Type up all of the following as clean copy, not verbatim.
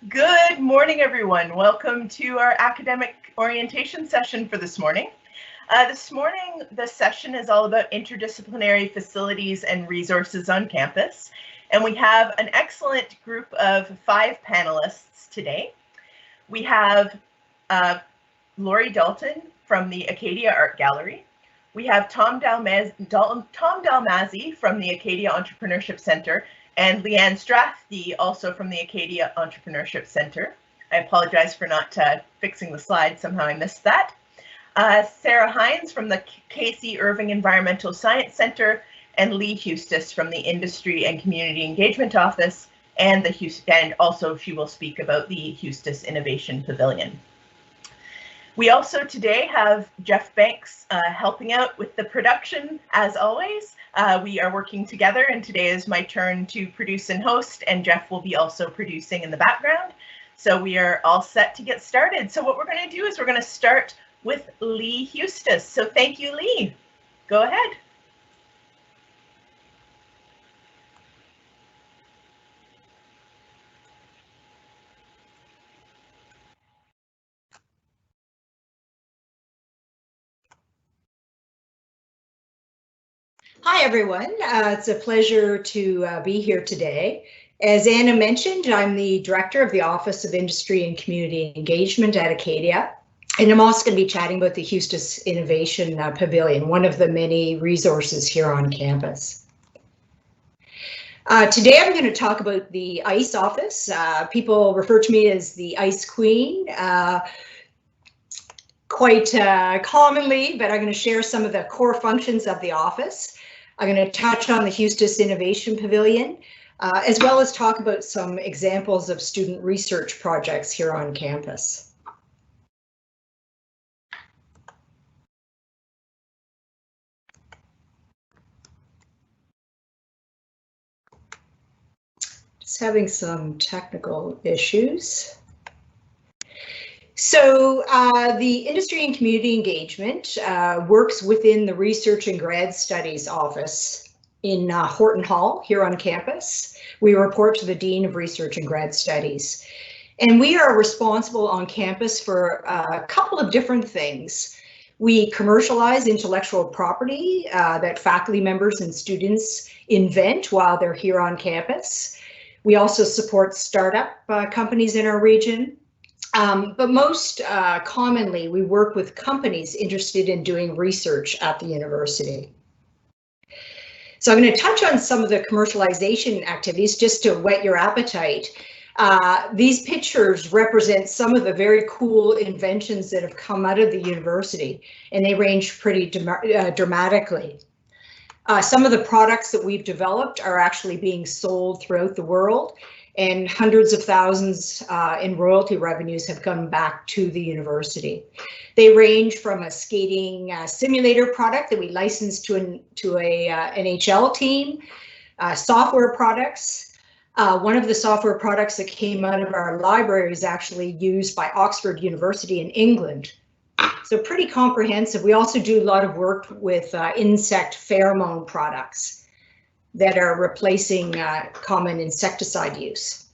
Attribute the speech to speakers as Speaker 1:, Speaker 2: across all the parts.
Speaker 1: Good morning, everyone. Welcome to our academic orientation session for this morning. This morning, the session is all about interdisciplinary facilities and resources on campus. And we have an excellent group of 5 panelists today. We have Laurie Dalton from the Acadia Art Gallery. We have Tom Dalmazzi from the Acadia Entrepreneurship Centre, and Leanne Strathdee, also from the Acadia Entrepreneurship Centre. I apologize for not fixing the slide, somehow I missed that. Sarah Hines from the Irving Environmental Science Centre, and Leigh Huestis from the Industry and Community Engagement Office, and also she will speak about the Huestis Innovation Pavilion. We also today have Jeff Banks helping out with the production, as always. We are working together, and today is my turn to produce and host, and Jeff will be also producing in the background. So we are all set to get started. So what we're going to do is we're going to start with Leigh Huestis. So thank you, Leigh. Go ahead.
Speaker 2: Hi, everyone. It's a pleasure to be here today. As Anna mentioned, I'm the Director of the Office of Industry and Community Engagement at Acadia, and I'm also going to be chatting about the Huestis Innovation Pavilion, one of the many resources here on campus. Today I'm going to talk about the ICE office. People refer to me as the ICE Queen quite commonly, but I'm going to share some of the core functions of the office. I'm going to touch on the Huestis Innovation Pavilion, as well as talk about some examples of student research projects here on campus. Just having some technical issues. So the Industry and Community Engagement works within the Research and Grad Studies office in Horton Hall here on campus. We report to the Dean of Research and Grad Studies. And we are responsible on campus for a couple of different things. We commercialize intellectual property that faculty members and students invent while they're here on campus. We also support startup companies in our region. But most commonly, we work with companies interested in doing research at the university. So I'm going to touch on some of the commercialization activities just to whet your appetite. These pictures represent some of the very cool inventions that have come out of the university, and they range pretty dramatically. Some of the products that we've developed are actually being sold throughout the world, and hundreds of thousands in royalty revenues have come back to the university. They range from a skating simulator product that we licensed to a NHL team, software products. One of the software products that came out of our library is actually used by Oxford University in England. So pretty comprehensive. We also do a lot of work with insect pheromone products that are replacing common insecticide use.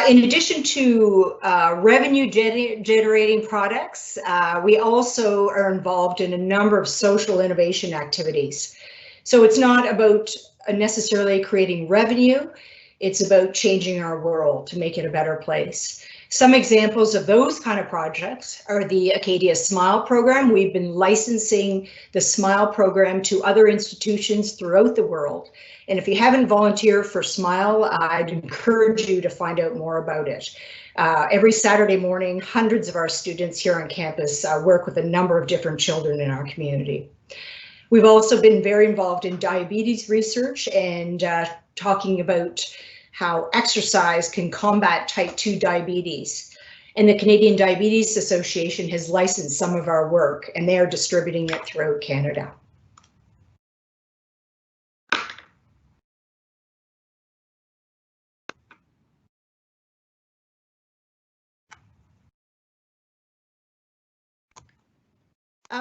Speaker 2: In addition to revenue generating products, we also are involved in a number of social innovation activities. So it's not about necessarily creating revenue, it's about changing our world to make it a better place. Some examples of those kind of projects are the Acadia Smile program. We've been licensing the Smile program to other institutions throughout the world. And if you haven't volunteered for Smile, I'd encourage you to find out more about it. Every Saturday morning, hundreds of our students here on campus work with a number of different children in our community. We've also been very involved in diabetes research and talking about how exercise can combat type 2 diabetes. And the Canadian Diabetes Association has licensed some of our work, and they are distributing it throughout Canada.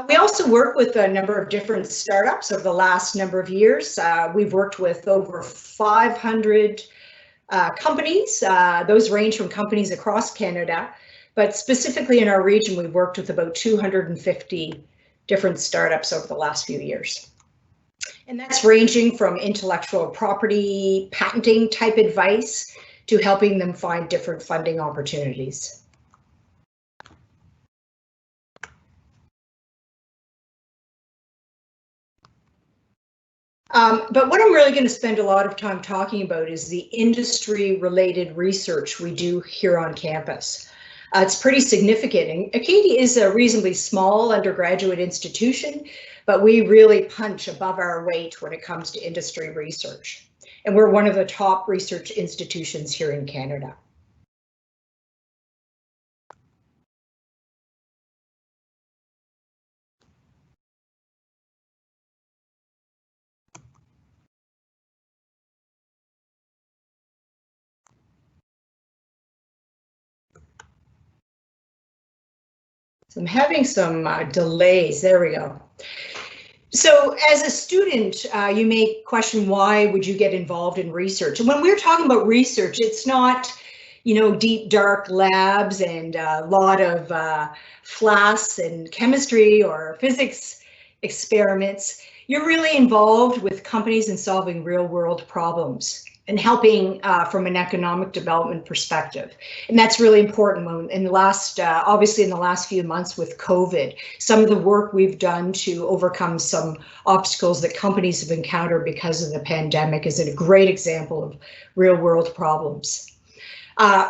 Speaker 2: We also work with a number of different startups over the last number of years. We've worked with over 500 companies. Those range from companies across Canada, but specifically in our region, we've worked with about 250 different startups over the last few years. And that's ranging from intellectual property, patenting type advice to helping them find different funding opportunities. But what I'm really going to spend a lot of time talking about is the industry-related research we do here on campus. It's pretty significant. And Acadia is a reasonably small undergraduate institution, but we really punch above our weight when it comes to industry research. And we're one of the top research institutions here in Canada. So I'm having some delays. There we go. So as a student, you may question, why would you get involved in research? And when we're talking about research, it's not, you know, deep, dark labs and a lot of flasks and chemistry or physics experiments. You're really involved with companies and solving real world problems and helping from an economic development perspective. And that's really important. In the last, obviously in the last few months with COVID, some of the work we've done to overcome some obstacles that companies have encountered because of the pandemic is a great example of real world problems.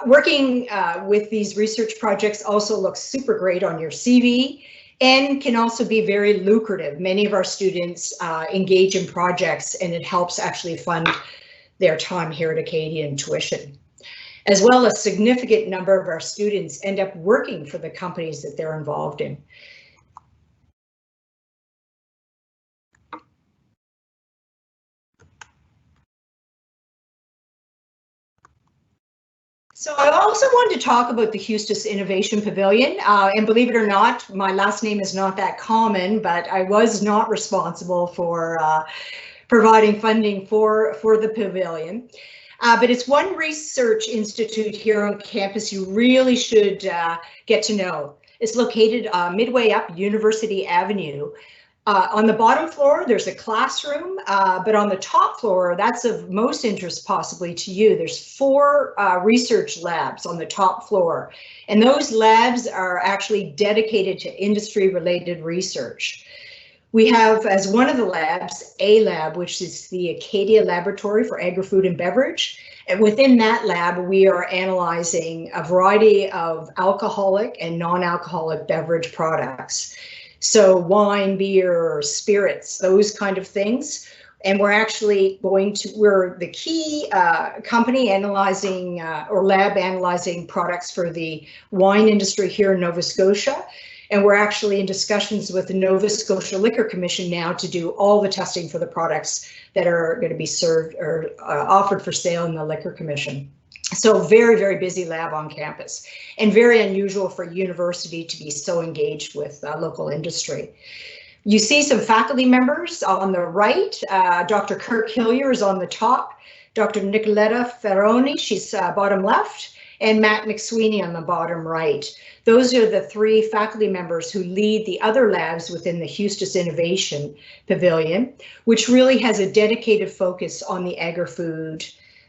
Speaker 2: Working with these research projects also looks super great on your CV and can also be very lucrative. Many of our students engage in projects and it helps actually fund their time here at Acadia in tuition. As well, a significant number of our students end up working for the companies that they're involved in. So I also wanted to talk about the Huestis Innovation Pavilion, and believe it or not, my last name is not that common, but I was not responsible for providing funding for the pavilion. But it's one research institute here on campus you really should get to know. It's located midway up University Avenue. On the bottom floor, there's a classroom, but on the top floor, that's of most interest possibly to you. There's 4 research labs on the top floor, and those labs are actually dedicated to industry-related research. We have as one of the labs, a lab, which is the Acadia Laboratory for Agri-Food and Beverage. And within that lab, we are analyzing a variety of alcoholic and non-alcoholic beverage products. So wine, beer, spirits, those kind of things. And we're actually we're the key company analyzing or lab analyzing products for the wine industry here in Nova Scotia. And we're actually in discussions with the Nova Scotia Liquor Commission now to do all the testing for the products that are going to be served or offered for sale in the Liquor Commission. So very, very busy lab on campus and very unusual for a university to be so engaged with local industry. You see some faculty members on the right. Dr. Kirk Hillier is on the top. Dr. Nicoletta Ferroni, she's bottom left, and Matt McSweeney on the bottom right. Those are the 3 faculty members who lead the other labs within the Huestis Innovation Pavilion, which really has a dedicated focus on the agri-food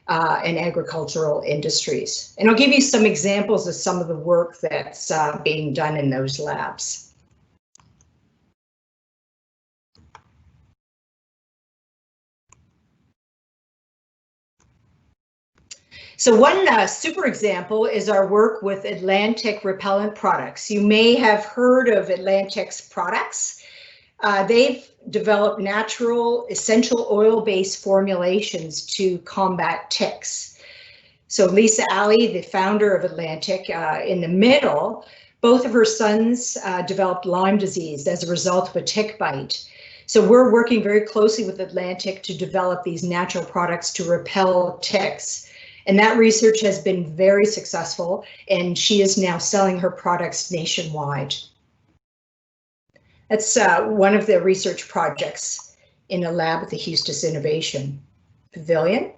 Speaker 2: and agricultural industries. And I'll give you some examples of some of the work that's being done in those labs. So one super example is our work with Atlantic Repellent Products. You may have heard of Atlantic's products. They've developed natural essential oil-based formulations to combat ticks. So Lisa Alley, the founder of Atlantic, in the middle, both of her sons developed Lyme disease as a result of a tick bite. So we're working very closely with Atlantic to develop these natural products to repel ticks. And that research has been very successful, and she is now selling her products nationwide. That's one of the research projects in a lab at the Huestis Innovation Pavilion.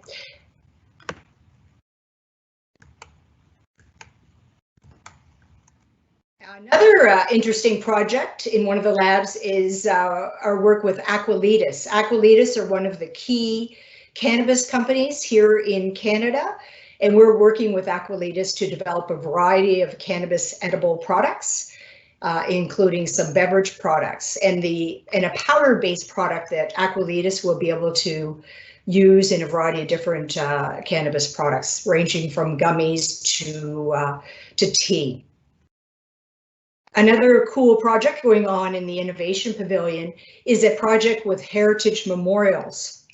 Speaker 2: Another interesting project in one of the labs is our work with Aqualitas. Aqualitas are one of the key cannabis companies here in Canada, and we're working with Aqualitas to develop a variety of cannabis edible products, including some beverage products and a powder-based product that Aqualitas will be able to use in a variety of different cannabis products, ranging from gummies to tea. Another cool project going on in the Innovation Pavilion is a project with Heritage Memorials.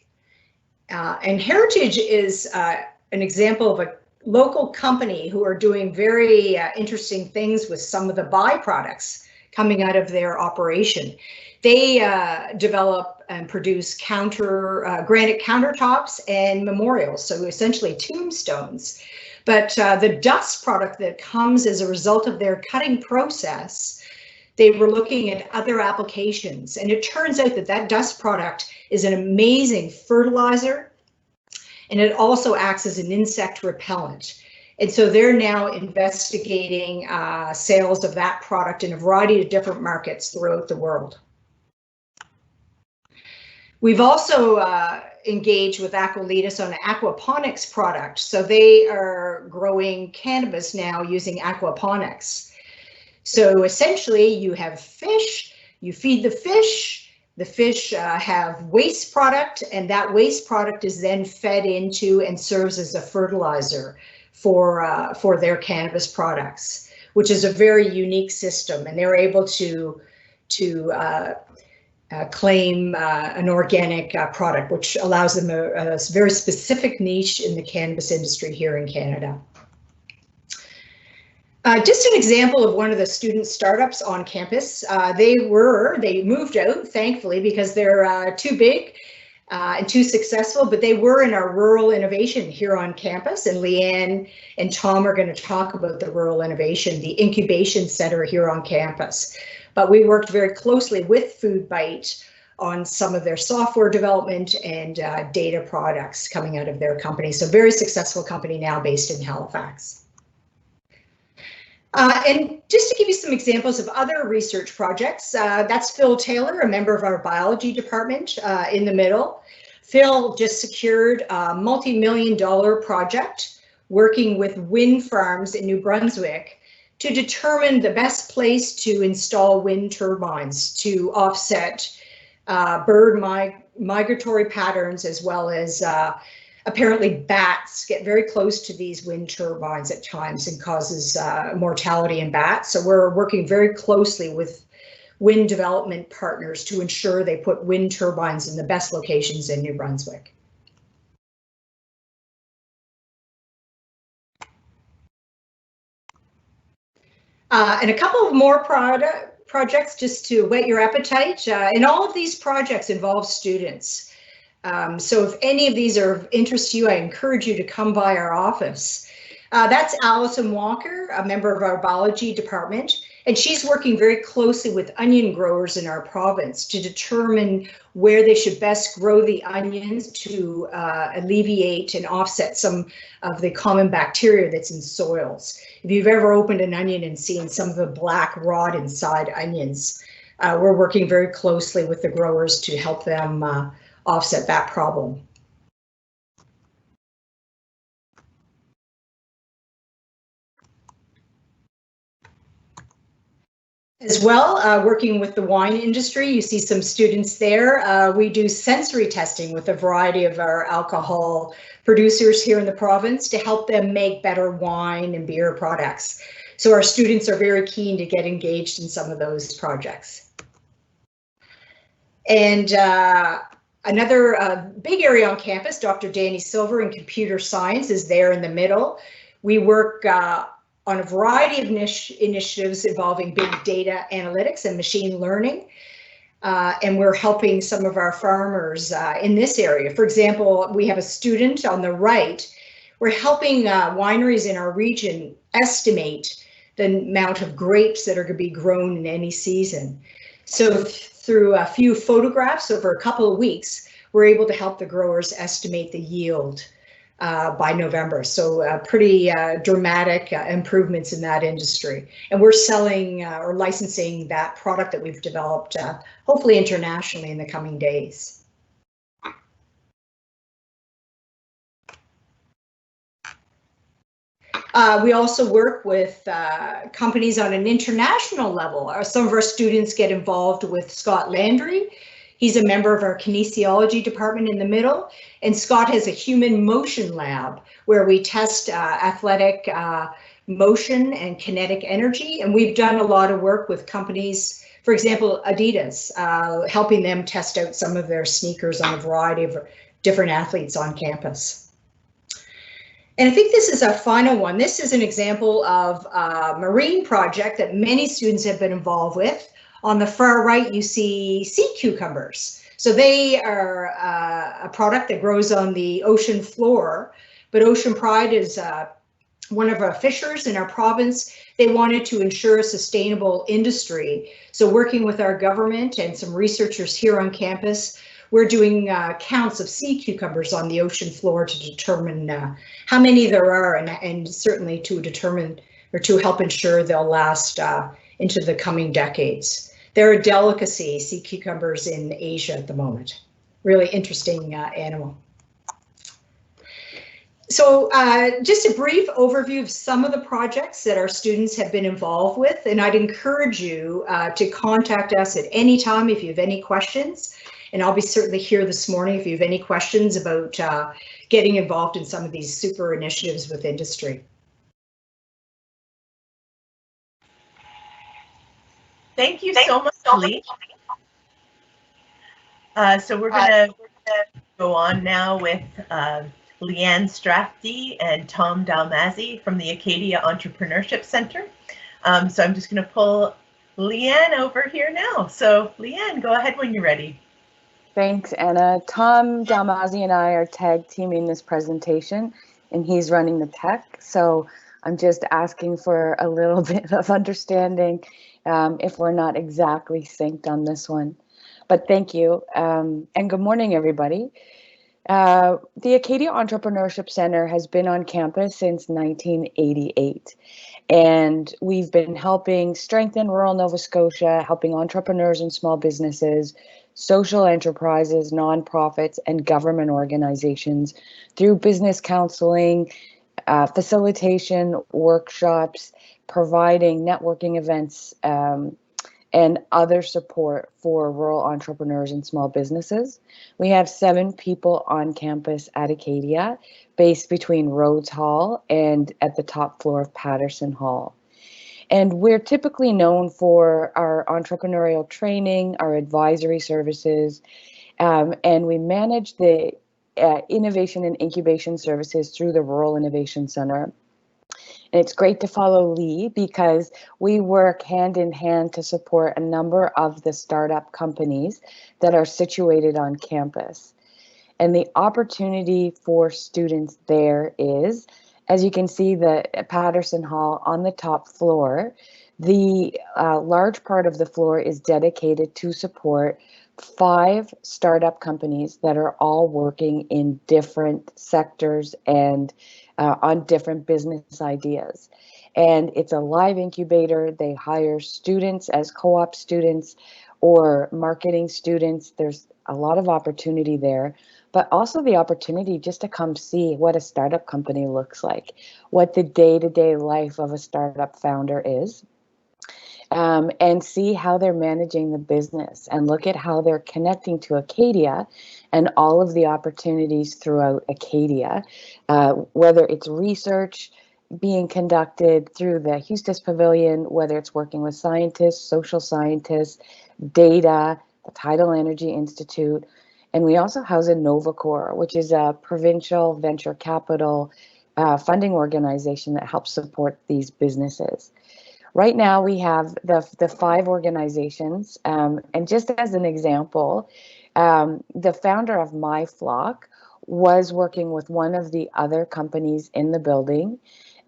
Speaker 2: And Heritage is an example of a local company who are doing very interesting things with some of the byproducts coming out of their operation. They develop and produce granite countertops and memorials, so essentially tombstones. But the dust product that comes as a result of their cutting process, they were looking at other applications. And it turns out that that dust product is an amazing fertilizer, and it also acts as an insect repellent. And so they're now investigating sales of that product in a variety of different markets throughout the world. We've also engaged with Aqualitas on an aquaponics product. So they are growing cannabis now using aquaponics. So essentially you have fish, you feed the fish have waste product, and that waste product is then fed into and serves as a fertilizer for their cannabis products, which is a very unique system, and they're able to claim an organic product, which allows them a very specific niche in the cannabis industry here in Canada. Just an example of one of the student startups on campus. They moved out, thankfully, because they're too big and too successful, but they were in our rural innovation here on campus, and Leanne and Tom are going to talk about the rural innovation, the incubation center here on campus. But we worked very closely with FoodBite on some of their software development and data products coming out of their company. So very successful company now based in Halifax. And just to give you some examples of other research projects, that's Phil Taylor, a member of our biology department in the middle. Phil just secured a multi-million-dollar project working with wind farms in New Brunswick to determine the best place to install wind turbines to offset bird migratory patterns, as well as apparently bats get very close to these wind turbines at times and causes mortality in bats. So we're working very closely with wind development partners to ensure they put wind turbines in the best locations in New Brunswick. And a couple of more projects just to whet your appetite. And all of these projects involve students. So if any of these are of interest to you, I encourage you to come by our office. That's Alison Walker, a member of our biology department, and she's working very closely with onion growers in our province to determine where they should best grow the onions to alleviate and offset some of the common bacteria that's in soils. If you've ever opened an onion and seen some of the black rot inside onions, we're working very closely with the growers to help them offset that problem. As well, working with the wine industry, you see some students there. We do sensory testing with a variety of our alcohol producers here in the province to help them make better wine and beer products. So our students are very keen to get engaged in some of those projects. And another big area on campus, Dr. Danny Silver in computer science is there in the middle. We work on a variety of initiatives involving big data analytics and machine learning. And we're helping some of our farmers in this area. For example, we have a student on the right. We're helping wineries in our region estimate the amount of grapes that are going to be grown in any season. So through a few photographs over a couple of weeks, we're able to help the growers estimate the yield by November. So pretty dramatic improvements in that industry. And we're selling or licensing that product that we've developed, hopefully internationally in the coming days. We also work with companies on an international level. Some of our students get involved with Scott Landry. He's a member of our kinesiology department in the middle, and Scott has a human motion lab where we test athletic motion and kinetic energy. And we've done a lot of work with companies, for example, Adidas, helping them test out some of their sneakers on a variety of different athletes on campus. And I think this is our final one. This is an example of a marine project that many students have been involved with. On the far right, you see sea cucumbers. So they are a product that grows on the ocean floor, but Ocean Pride is one of our fishers in our province. They wanted to ensure a sustainable industry. So working with our government and some researchers here on campus, we're doing counts of sea cucumbers on the ocean floor to determine how many there are, and certainly to determine or to help ensure they'll last into the coming decades. They're a delicacy, sea cucumbers in Asia at the moment. Really interesting animal. So just a brief overview of some of the projects that our students have been involved with, and I'd encourage you to contact us at any time if you have any questions. And I'll be certainly here this morning if you have any questions about getting involved in some of these super initiatives with industry.
Speaker 1: Thank you so much, Leigh. So we're going to go on now with Leanne Strathdee and Tom Dalmazzi from the Acadia Entrepreneurship Centre. So I'm just going to pull Leanne over here now. So Leanne, go ahead when you're ready.
Speaker 3: Thanks, Anna. Tom Dalmazzi and I are tag teaming this presentation, and he's running the tech. So I'm just asking for a little bit of understanding if we're not exactly synced on this one. But thank you, and good morning, everybody. The Acadia Entrepreneurship Centre has been on campus since 1988, and we've been helping strengthen rural Nova Scotia, helping entrepreneurs and small businesses, social enterprises, nonprofits, and government organizations through business counseling, facilitation, workshops, providing networking events, and other support for rural entrepreneurs and small businesses. We have 7 people on campus at Acadia, based between Rhodes Hall and at the top floor of Patterson Hall. And we're typically known for our entrepreneurial training, our advisory services, and we manage the innovation and incubation services through the Rural Innovation Centre. And it's great to follow Leigh because we work hand in hand to support a number of the startup companies that are situated on campus. And the opportunity for students there is, as you can see, the Patterson Hall on the top floor, the large part of the floor is dedicated to support 5 startup companies that are all working in different sectors and on different business ideas. And it's a live incubator. They hire students as co-op students or marketing students. There's a lot of opportunity there, but also the opportunity just to come see what a startup company looks like, what the day-to-day life of a startup founder is, and see how they're managing the business and look at how they're connecting to Acadia and all of the opportunities throughout Acadia, whether it's research being conducted through the Huestis Pavilion, whether it's working with scientists, social scientists, data, the Tidal Energy Institute, and we also house a NovaCore, which is a provincial venture capital funding organization that helps support these businesses. Right now we have the 5 organizations, and just as an example, the founder of My Flock was working with one of the other companies in the building,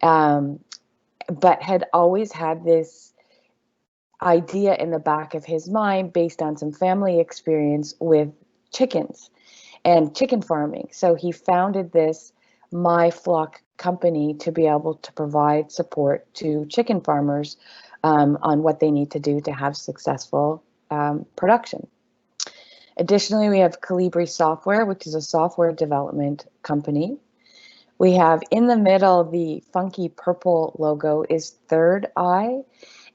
Speaker 3: but had always had this idea in the back of his mind based on some family experience with chickens and chicken farming. So he founded this My Flock company to be able to provide support to chicken farmers on what they need to do to have successful production. Additionally, we have Calibri Software, which is a software development company. We have in the middle, the funky purple logo is Third Eye,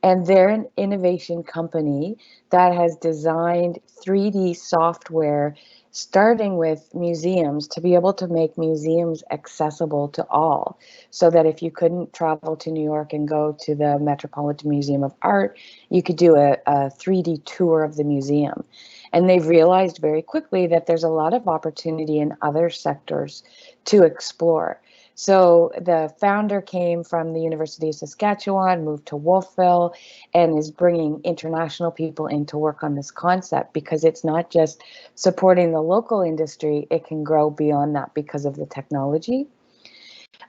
Speaker 3: and they're an innovation company that has designed 3D software starting with museums to be able to make museums accessible to all, so that if you couldn't travel to New York and go to the Metropolitan Museum of Art, you could do a 3D tour of the museum. And they've realized very quickly that there's a lot of opportunity in other sectors to explore. So the founder came from the University of Saskatchewan, moved to Wolfville, and is bringing international people in to work on this concept, because it's not just supporting the local industry, it can grow beyond that because of the technology.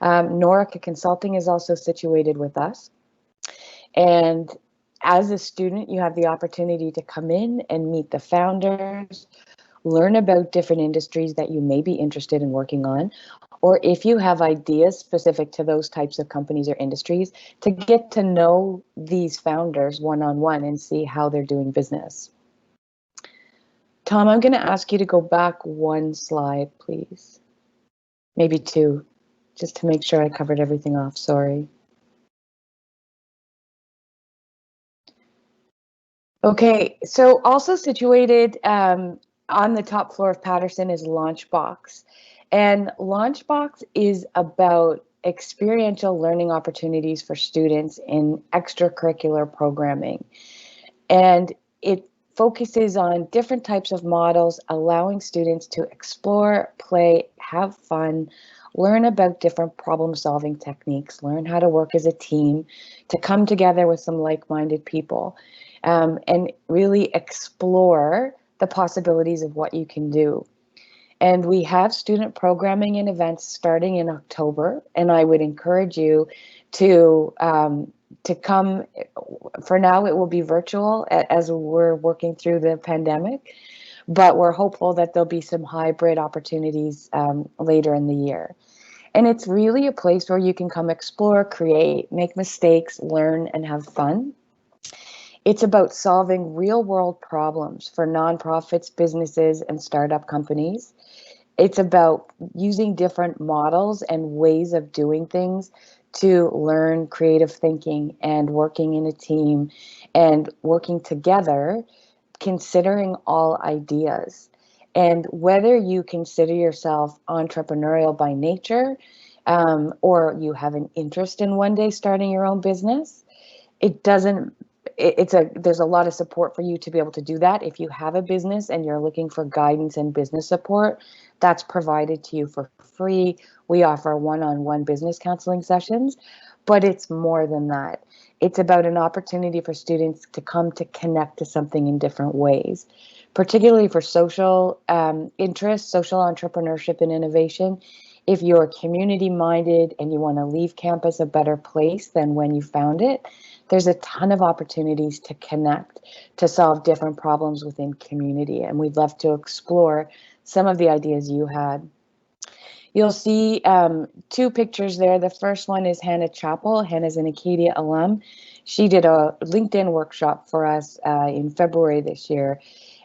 Speaker 3: Norica Consulting is also situated with us. And as a student, you have the opportunity to come in and meet the founders, learn about different industries that you may be interested in working on, or if you have ideas specific to those types of companies or industries, to get to know these founders one-on-one and see how they're doing business. Tom, I'm going to ask you to go back one slide, please. Maybe two, just to make sure I covered everything off, sorry. Okay, so also situated on the top floor of Patterson is Launchbox. And Launchbox is about experiential learning opportunities for students in extracurricular programming. And it focuses on different types of models, allowing students to explore, play, have fun, learn about different problem-solving techniques, learn how to work as a team, to come together with some like-minded people, and really explore the possibilities of what you can do. And we have student programming and events starting in October, and I would encourage you to come. For now, it will be virtual as we're working through the pandemic, but we're hopeful that there'll be some hybrid opportunities later in the year. And it's really a place where you can come explore, create, make mistakes, learn, and have fun. It's about solving real-world problems for nonprofits, businesses, and startup companies. It's about using different models and ways of doing things to learn creative thinking and working in a team and working together, considering all ideas. And whether you consider yourself entrepreneurial by nature, or you have an interest in one day starting your own business, there's a lot of support for you to be able to do that. If you have a business and you're looking for guidance and business support, that's provided to you for free. We offer one-on-one business counseling sessions, but it's more than that. It's about an opportunity for students to come to connect to something in different ways, particularly for social interests, social entrepreneurship and innovation. If you're community-minded and you want to leave campus a better place than when you found it, there's a ton of opportunities to connect, to solve different problems within community, and we'd love to explore some of the ideas you had. You'll see two pictures there. The first one is Hannah Chappell. Hannah's an Acadia alum. She did a LinkedIn workshop for us in February this year,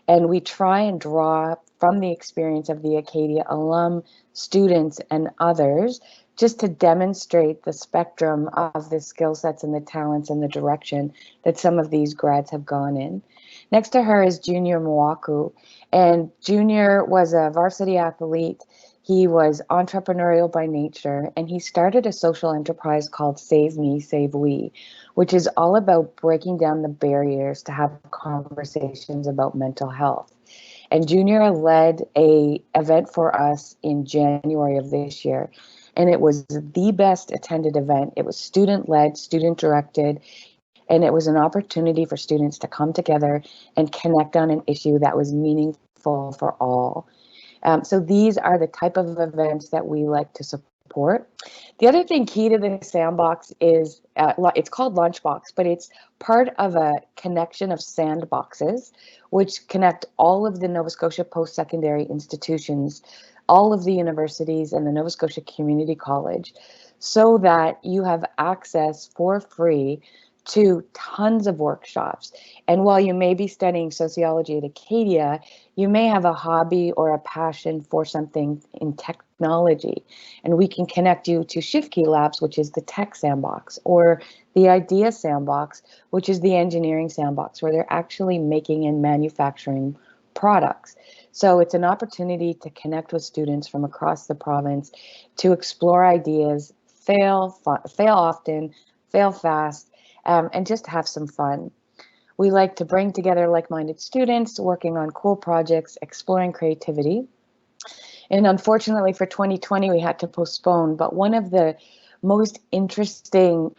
Speaker 3: and we try and draw from the experience of the Acadia alum, students, and others, just to demonstrate the spectrum of the skill sets and the talents and the direction that some of these grads have gone in. Next to her is Junior Mwaku, and Junior was a varsity athlete. He was entrepreneurial by nature, and he started a social enterprise called Save Me, Save We, which is all about breaking down the barriers to have conversations about mental health. And Junior led an event for us in January of this year, and it was the best attended event. It was student-led, student-directed, and it was an opportunity for students to come together and connect on an issue that was meaningful for all. So these are the type of events that we like to support support. The other thing key to the sandbox is it's called Lunchbox, but it's part of a connection of sandboxes, which connect all of the Nova Scotia post-secondary institutions, all of the universities, and the Nova Scotia Community College, so that you have access for free to tons of workshops. And while you may be studying sociology at Acadia, you may have a hobby or a passion for something in technology. And we can connect you to Shift Key Labs, which is the tech sandbox, or the Idea Sandbox, which is the engineering sandbox, where they're actually making and manufacturing products. So it's an opportunity to connect with students from across the province to explore ideas, fail often, fail fast, and just have some fun. We like to bring together like-minded students working on cool projects, exploring creativity. And unfortunately for 2020, we had to postpone, but one of the most interesting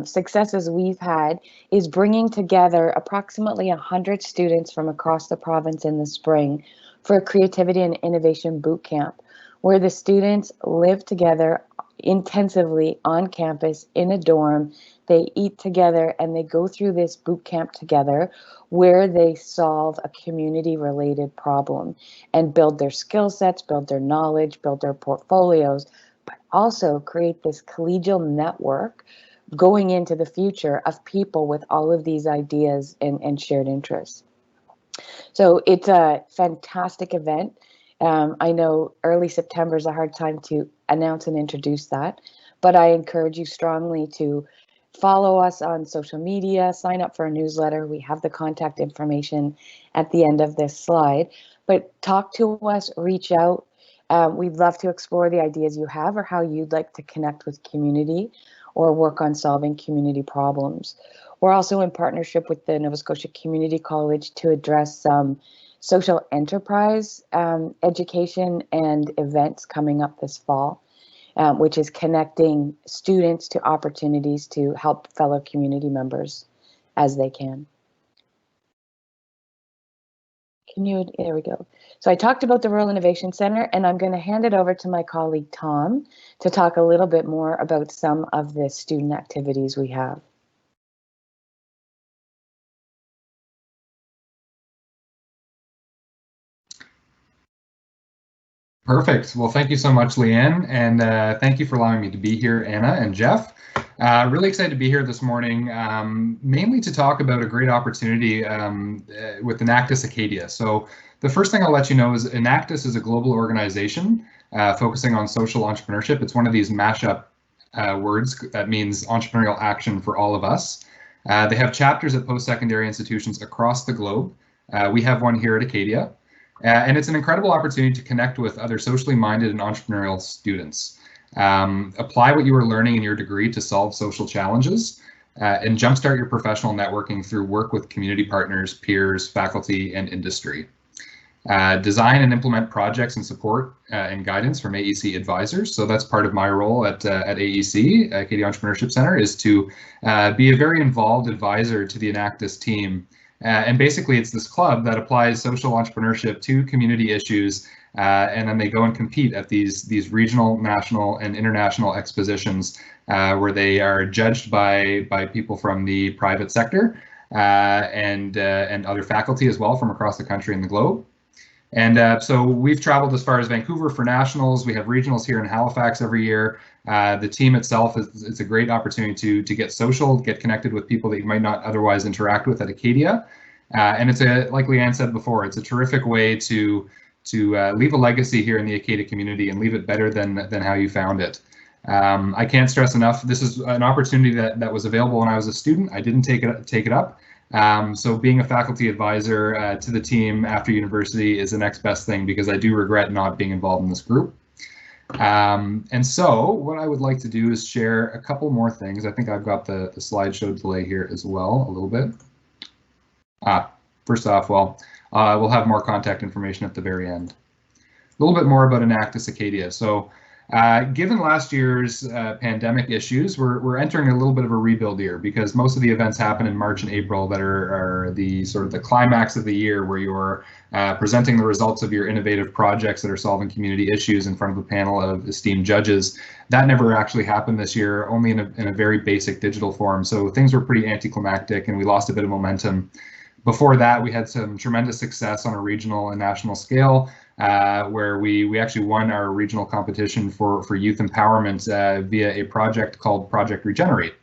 Speaker 3: successes we've had is bringing together approximately 100 students from across the province in the spring for a creativity and innovation boot camp, where the students live together intensively on campus in a dorm. They eat together and they go through this boot camp together where they solve a community related problem and build their skill sets, build their knowledge, build their portfolios, but also create this collegial network going into the future of people with all of these ideas and shared interests. So it's a fantastic event. I know early September is a hard time to announce and introduce that, but I encourage you strongly to follow us on social media, sign up for a newsletter. We have the contact information at the end of this slide, but talk to us, reach out. We'd love to explore the ideas you have or how you'd like to connect with community or work on solving community problems. We're also in partnership with the Nova Scotia Community College to address some social enterprise education and events coming up this fall, which is connecting students to opportunities to help fellow community members as they can. There we go. So I talked about the Rural Innovation Centre, and I'm going to hand it over to my colleague Tom to talk a little bit more about some of the student activities we have.
Speaker 4: Perfect. Well, thank you so much, Leanne, and thank you for allowing me to be here, Anna and Jeff. Really excited to be here this morning, mainly to talk about a great opportunity with Enactus Acadia. So the first thing I'll let you know is Enactus is a global organization focusing on social entrepreneurship. It's one of these mashup words that means entrepreneurial action for all of us. They have chapters at post-secondary institutions across the globe. We have one here at Acadia. And it's an incredible opportunity to connect with other socially minded and entrepreneurial students. Apply what you are learning in your degree to solve social challenges and jumpstart your professional networking through work with community partners, peers, faculty, and industry. Design and implement projects and support and guidance from AEC advisors. So that's part of my role at AEC, Acadia Entrepreneurship Centre, is to be a very involved advisor to the Enactus team. And basically, it's this club that applies social entrepreneurship to community issues, and then they go and compete at these regional, national, and international expositions where they are judged by people from the private sector and other faculty as well from across the country and the globe. And so we've traveled as far as Vancouver for nationals. We have regionals here in Halifax every year. The team itself is a great opportunity to get social, get connected with people that you might not otherwise interact with at Acadia. And it's like Leanne said before, it's a terrific way to leave a legacy here in the Acadia community and leave it better than how you found it. I can't stress enough, this is an opportunity that was available when I was a student. I didn't take it up. So being a faculty advisor to the team after university is the next best thing, because I do regret not being involved in this group. And so what I would like to do is share a couple more things. I think I've got the slideshow delay here as well a little bit. First off, well, we'll have more contact information at the very end. A little bit more about Enactus Acadia. So Given last year's pandemic issues, we're entering a little bit of a rebuild year because most of the events happen in March and April that are the sort of the climax of the year where you're presenting the results of your innovative projects that are solving community issues in front of a panel of esteemed judges. That never actually happened this year, only in a very basic digital form. So things were pretty anticlimactic and we lost a bit of momentum. Before that, we had some tremendous success on a regional and national scale, where we actually won our regional competition for youth empowerment via a project called Project Regenerate.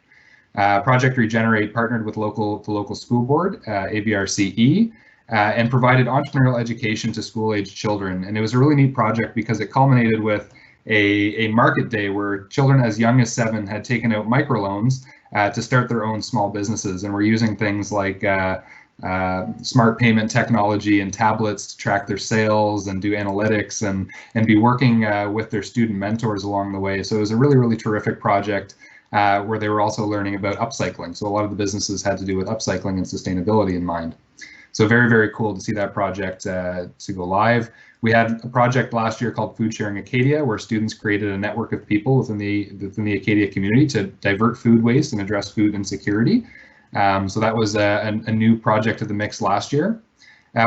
Speaker 4: Project Regenerate partnered with the local school board, ABRCE, and provided entrepreneurial education to school-aged children. And it was a really neat project because it culminated with a market day where children as young as 7 had taken out microloans to start their own small businesses, and we're using things like smart payment technology and tablets to track their sales and do analytics and be working with their student mentors along the way. So it was a really, really terrific project where they were also learning about upcycling. So a lot of the businesses had to do with upcycling and sustainability in mind. So very, very cool to see that project to go live. We had a project last year called Food Sharing Acadia, where students created a network of people within the Acadia community to divert food waste and address food insecurity. So that was a new project to the mix last year.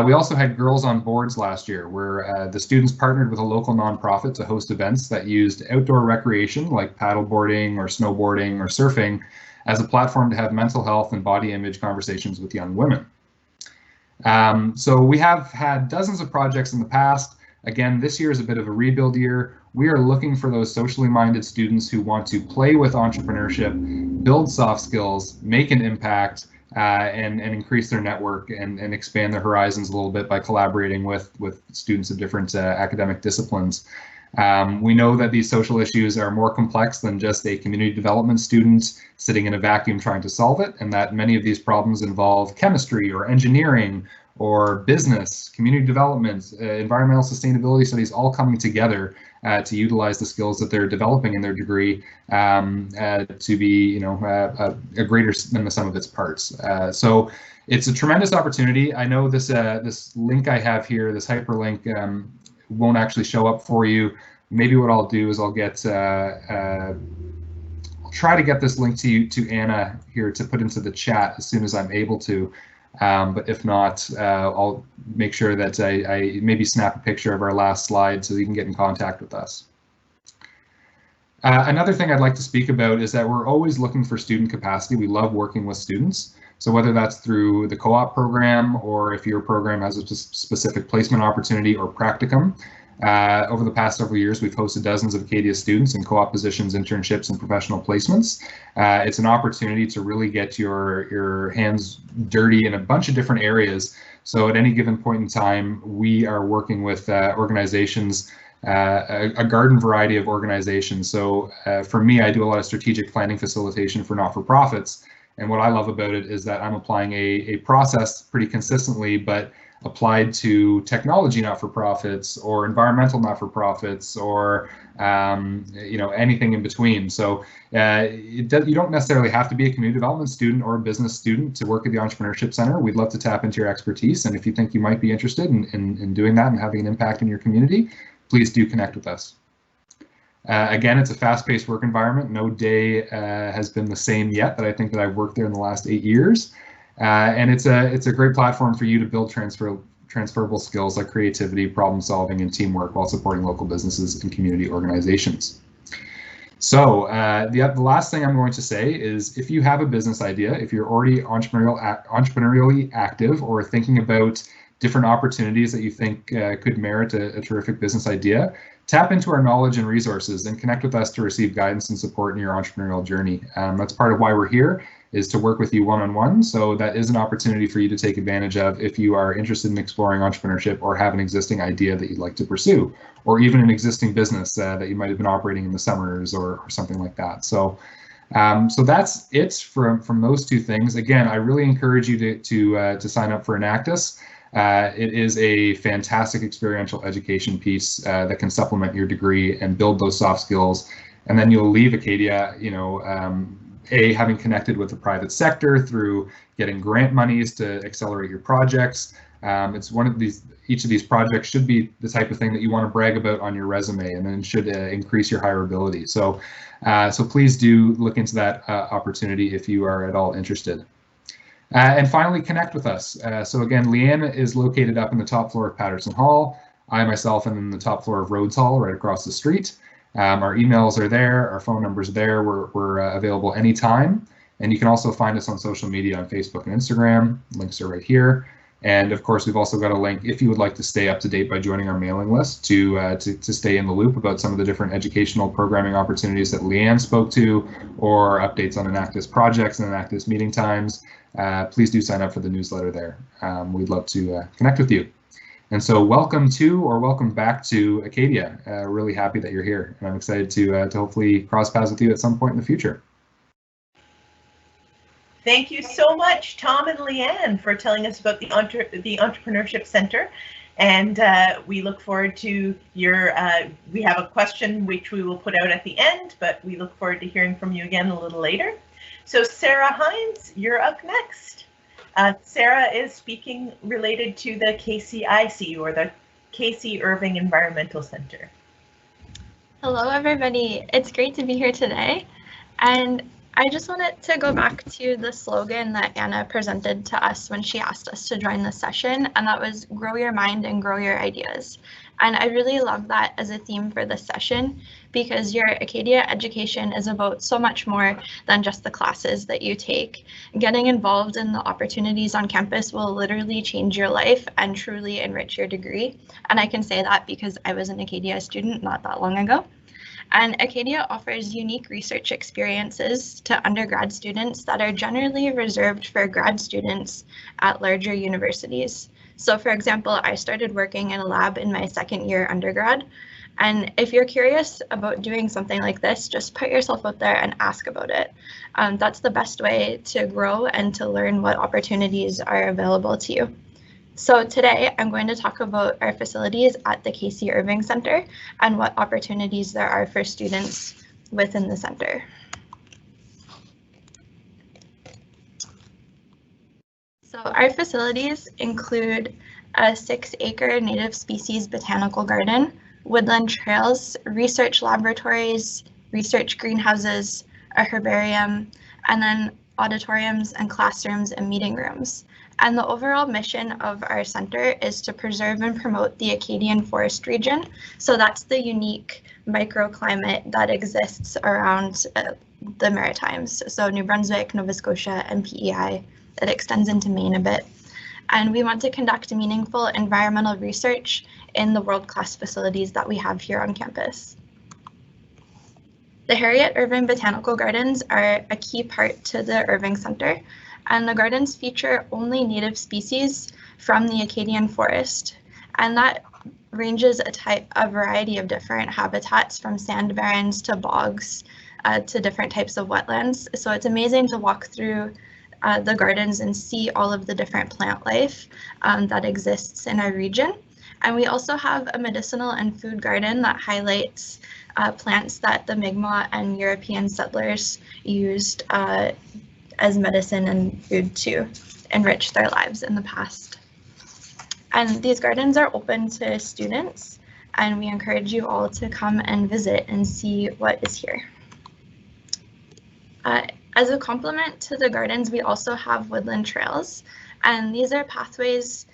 Speaker 4: We also had Girls on Boards last year, where the students partnered with a local nonprofit to host events that used outdoor recreation like paddleboarding or snowboarding or surfing as a platform to have mental health and body image conversations with young women. So we have had dozens of projects in the past. Again, this year is a bit of a rebuild year. We are looking for those socially minded students who want to play with entrepreneurship, build soft skills, make an impact, and increase their network and expand their horizons a little bit by collaborating with students of different academic disciplines. We know that these social issues are more complex than just a community development student sitting in a vacuum trying to solve it, and that many of these problems involve chemistry or engineering or business, community development, environmental sustainability studies, all coming together to utilize the skills that they're developing in their degree to be, a greater than the sum of its parts. So it's a tremendous opportunity. I know this this link I have here, this hyperlink, won't actually show up for you. Maybe what I'll do is I'll get I'll try to get this link to Anna here to put into the chat as soon as I'm able to. But if not, I'll make sure that I maybe snap a picture of our last slide so you can get in contact with us. Another thing I'd like to speak about is that we're always looking for student capacity. We love working with students. So whether that's through the co-op program or if your program has a specific placement opportunity or practicum, over the past several years, we've hosted dozens of Acadia students in co-op positions, internships, and professional placements. It's an opportunity to really get your hands dirty in a bunch of different areas. So at any given point in time, we are working with organizations, a garden variety of organizations. So for me, I do a lot of strategic planning facilitation for not-for-profits. And what I love about it is that I'm applying a process pretty consistently, but applied to technology not-for-profits or environmental not-for-profits or anything in between. So you don't necessarily have to be a community development student or a business student to work at the Entrepreneurship Centre. We'd love to tap into your expertise, and if you think you might be interested in doing that and having an impact in your community, please do connect with us. Again, it's a fast-paced work environment. No day has been the same yet that I think that I've worked there in the last 8 years. And it's a great platform for you to build transferable skills like creativity, problem solving, and teamwork while supporting local businesses and community organizations. So the last thing I'm going to say is if you have a business idea, if you're already entrepreneurially active or thinking about different opportunities that you think could merit a terrific business idea, tap into our knowledge and resources and connect with us to receive guidance and support in your entrepreneurial journey. That's part of why we're here, is to work with you one-on-one. So that is an opportunity for you to take advantage of if you are interested in exploring entrepreneurship or have an existing idea that you'd like to pursue, or even an existing business that you might have been operating in the summers or something like that. So so that's it from those two things. Again, I really encourage you to sign up for Enactus. It is a fantastic experiential education piece that can supplement your degree and build those soft skills. And then you'll leave Acadia, having connected with the private sector through getting grant monies to accelerate your projects. It's one of these, each of these projects should be the type of thing that you want to brag about on your resume, and then should increase your hireability. So, so please do look into that opportunity if you are at all interested. And finally, connect with us. So again, Leanne is located up in the top floor of Patterson Hall. I myself am in the top floor of Rhodes Hall, right across the street. Our emails are there, our phone numbers are there. We're available anytime. And you can also find us on social media on Facebook and Instagram. Links are right here. And of course, we've also got a link if you would like to stay up to date by joining our mailing list to stay in the loop about some of the different educational programming opportunities that Leanne spoke to, or updates on Enactus projects and Enactus meeting times. Please do sign up for the newsletter there. We'd love to connect with you. And so welcome to, or welcome back to Acadia. Really happy that you're here, and I'm excited to hopefully cross paths with you at some point in the future.
Speaker 1: Thank you so much, Tom and Leanne, for telling us about the Entrepreneurship Centre. And we look forward to your, we have a question which we will put out at the end, but we look forward to hearing from you again a little later. So Sarah Hines, you're up next. Sarah is speaking related to the KCIC, or the KC Irving Environmental Centre.
Speaker 5: Hello, everybody. It's great to be here today. And I just wanted to go back to the slogan that Anna presented to us when she asked us to join this session, and that was grow your mind and grow your ideas. And I really love that as a theme for this session, because your Acadia education is about so much more than just the classes that you take. Getting involved in the opportunities on campus will literally change your life and truly enrich your degree. And I can say that because I was an Acadia student not that long ago. And Acadia offers unique research experiences to undergrad students that are generally reserved for grad students at larger universities. So for example, I started working in a lab in my second year undergrad. And if you're curious about doing something like this, just put yourself out there and ask about it. That's the best way to grow and to learn what opportunities are available to you. So today I'm going to talk about our facilities at the KC Irving Centre and what opportunities there are for students within the center. So our facilities include a 6-acre native species botanical garden, woodland trails, research laboratories, research greenhouses, a herbarium, and then auditoriums and classrooms and meeting rooms. And the overall mission of our center is to preserve and promote the Acadian forest region. So that's the unique microclimate that exists around the Maritimes. So New Brunswick, Nova Scotia, and PEI. It extends into Maine a bit. And we want to conduct meaningful environmental research in the world-class facilities that we have here on campus. The Harriet Irving Botanical Gardens are a key part to the Irving Centre, and the gardens feature only native species from the Acadian forest, and that ranges a variety of different habitats, from sand barrens to bogs to different types of wetlands. So it's amazing to walk through the gardens and see all of the different plant life that exists in our region. And we also have a medicinal and food garden that highlights plants that the Mi'kmaq and European settlers used as medicine and food to enrich their lives in the past. And these gardens are open to students, and we encourage you all to come and visit and see what is here. As a complement to the gardens, we also have woodland trails, and these are pathways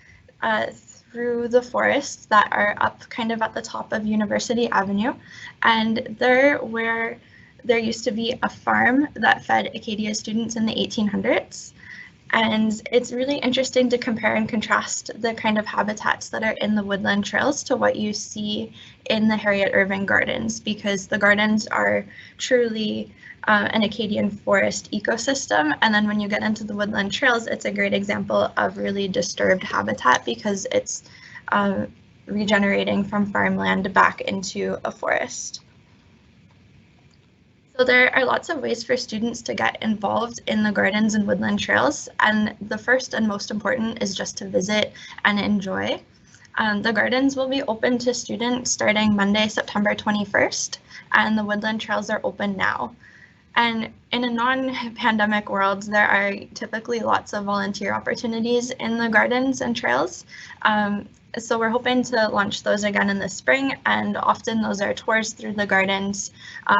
Speaker 5: through the forests that are up kind of at the top of University Avenue, and they're where there used to be a farm that fed Acadia students in the 1800s. And it's really interesting to compare and contrast the kind of habitats that are in the woodland trails to what you see in the Harriet Irving Gardens, because the gardens are truly an Acadian forest ecosystem. And then when you get into the woodland trails, it's a great example of really disturbed habitat because it's regenerating from farmland back into a forest. So there are lots of ways for students to get involved in the gardens and woodland trails, and the first and most important is just to visit and enjoy. The gardens will be open to students starting Monday, September 21st, and the woodland trails are open now. And in a non-pandemic world, there are typically lots of volunteer opportunities in the gardens and trails. So we're hoping to launch those again in the spring, and often those are tours through the gardens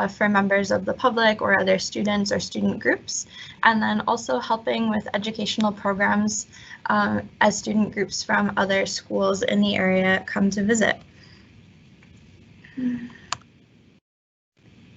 Speaker 5: for members of the public or other students or student groups, and then also helping with educational programs as student groups from other schools in the area come to visit.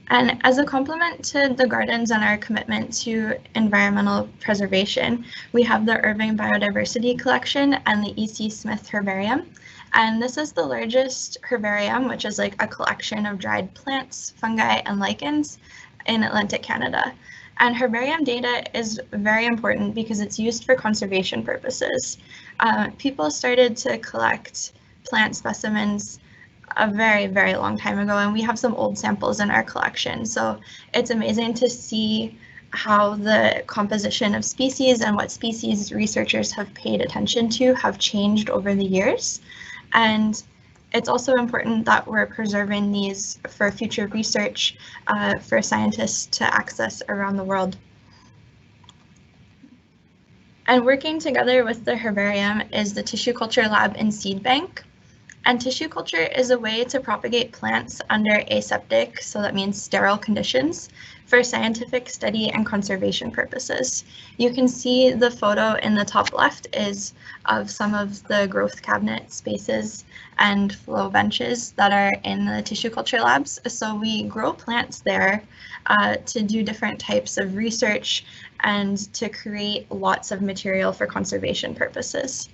Speaker 5: And as a complement to the gardens and our commitment to environmental preservation, we have the Irving Biodiversity Collection and the E.C. Smith Herbarium. And this is the largest herbarium, which is like a collection of dried plants, fungi, and lichens in Atlantic Canada. And herbarium data is very important because it's used for conservation purposes. People started to collect plant specimens a very, very long time ago, and we have some old samples in our collection. So it's amazing to see how the composition of species and what species researchers have paid attention to have changed over the years. And it's also important that we're preserving these for future research for scientists to access around the world. And working together with the herbarium is the Tissue Culture Lab and Seed Bank. And tissue culture is a way to propagate plants under aseptic, so that means sterile conditions, for scientific study and conservation purposes. You can see the photo in the top left is of some of the growth cabinet spaces and flow benches that are in the tissue culture labs. So we grow plants there to do different types of research and to create lots of material for conservation purposes.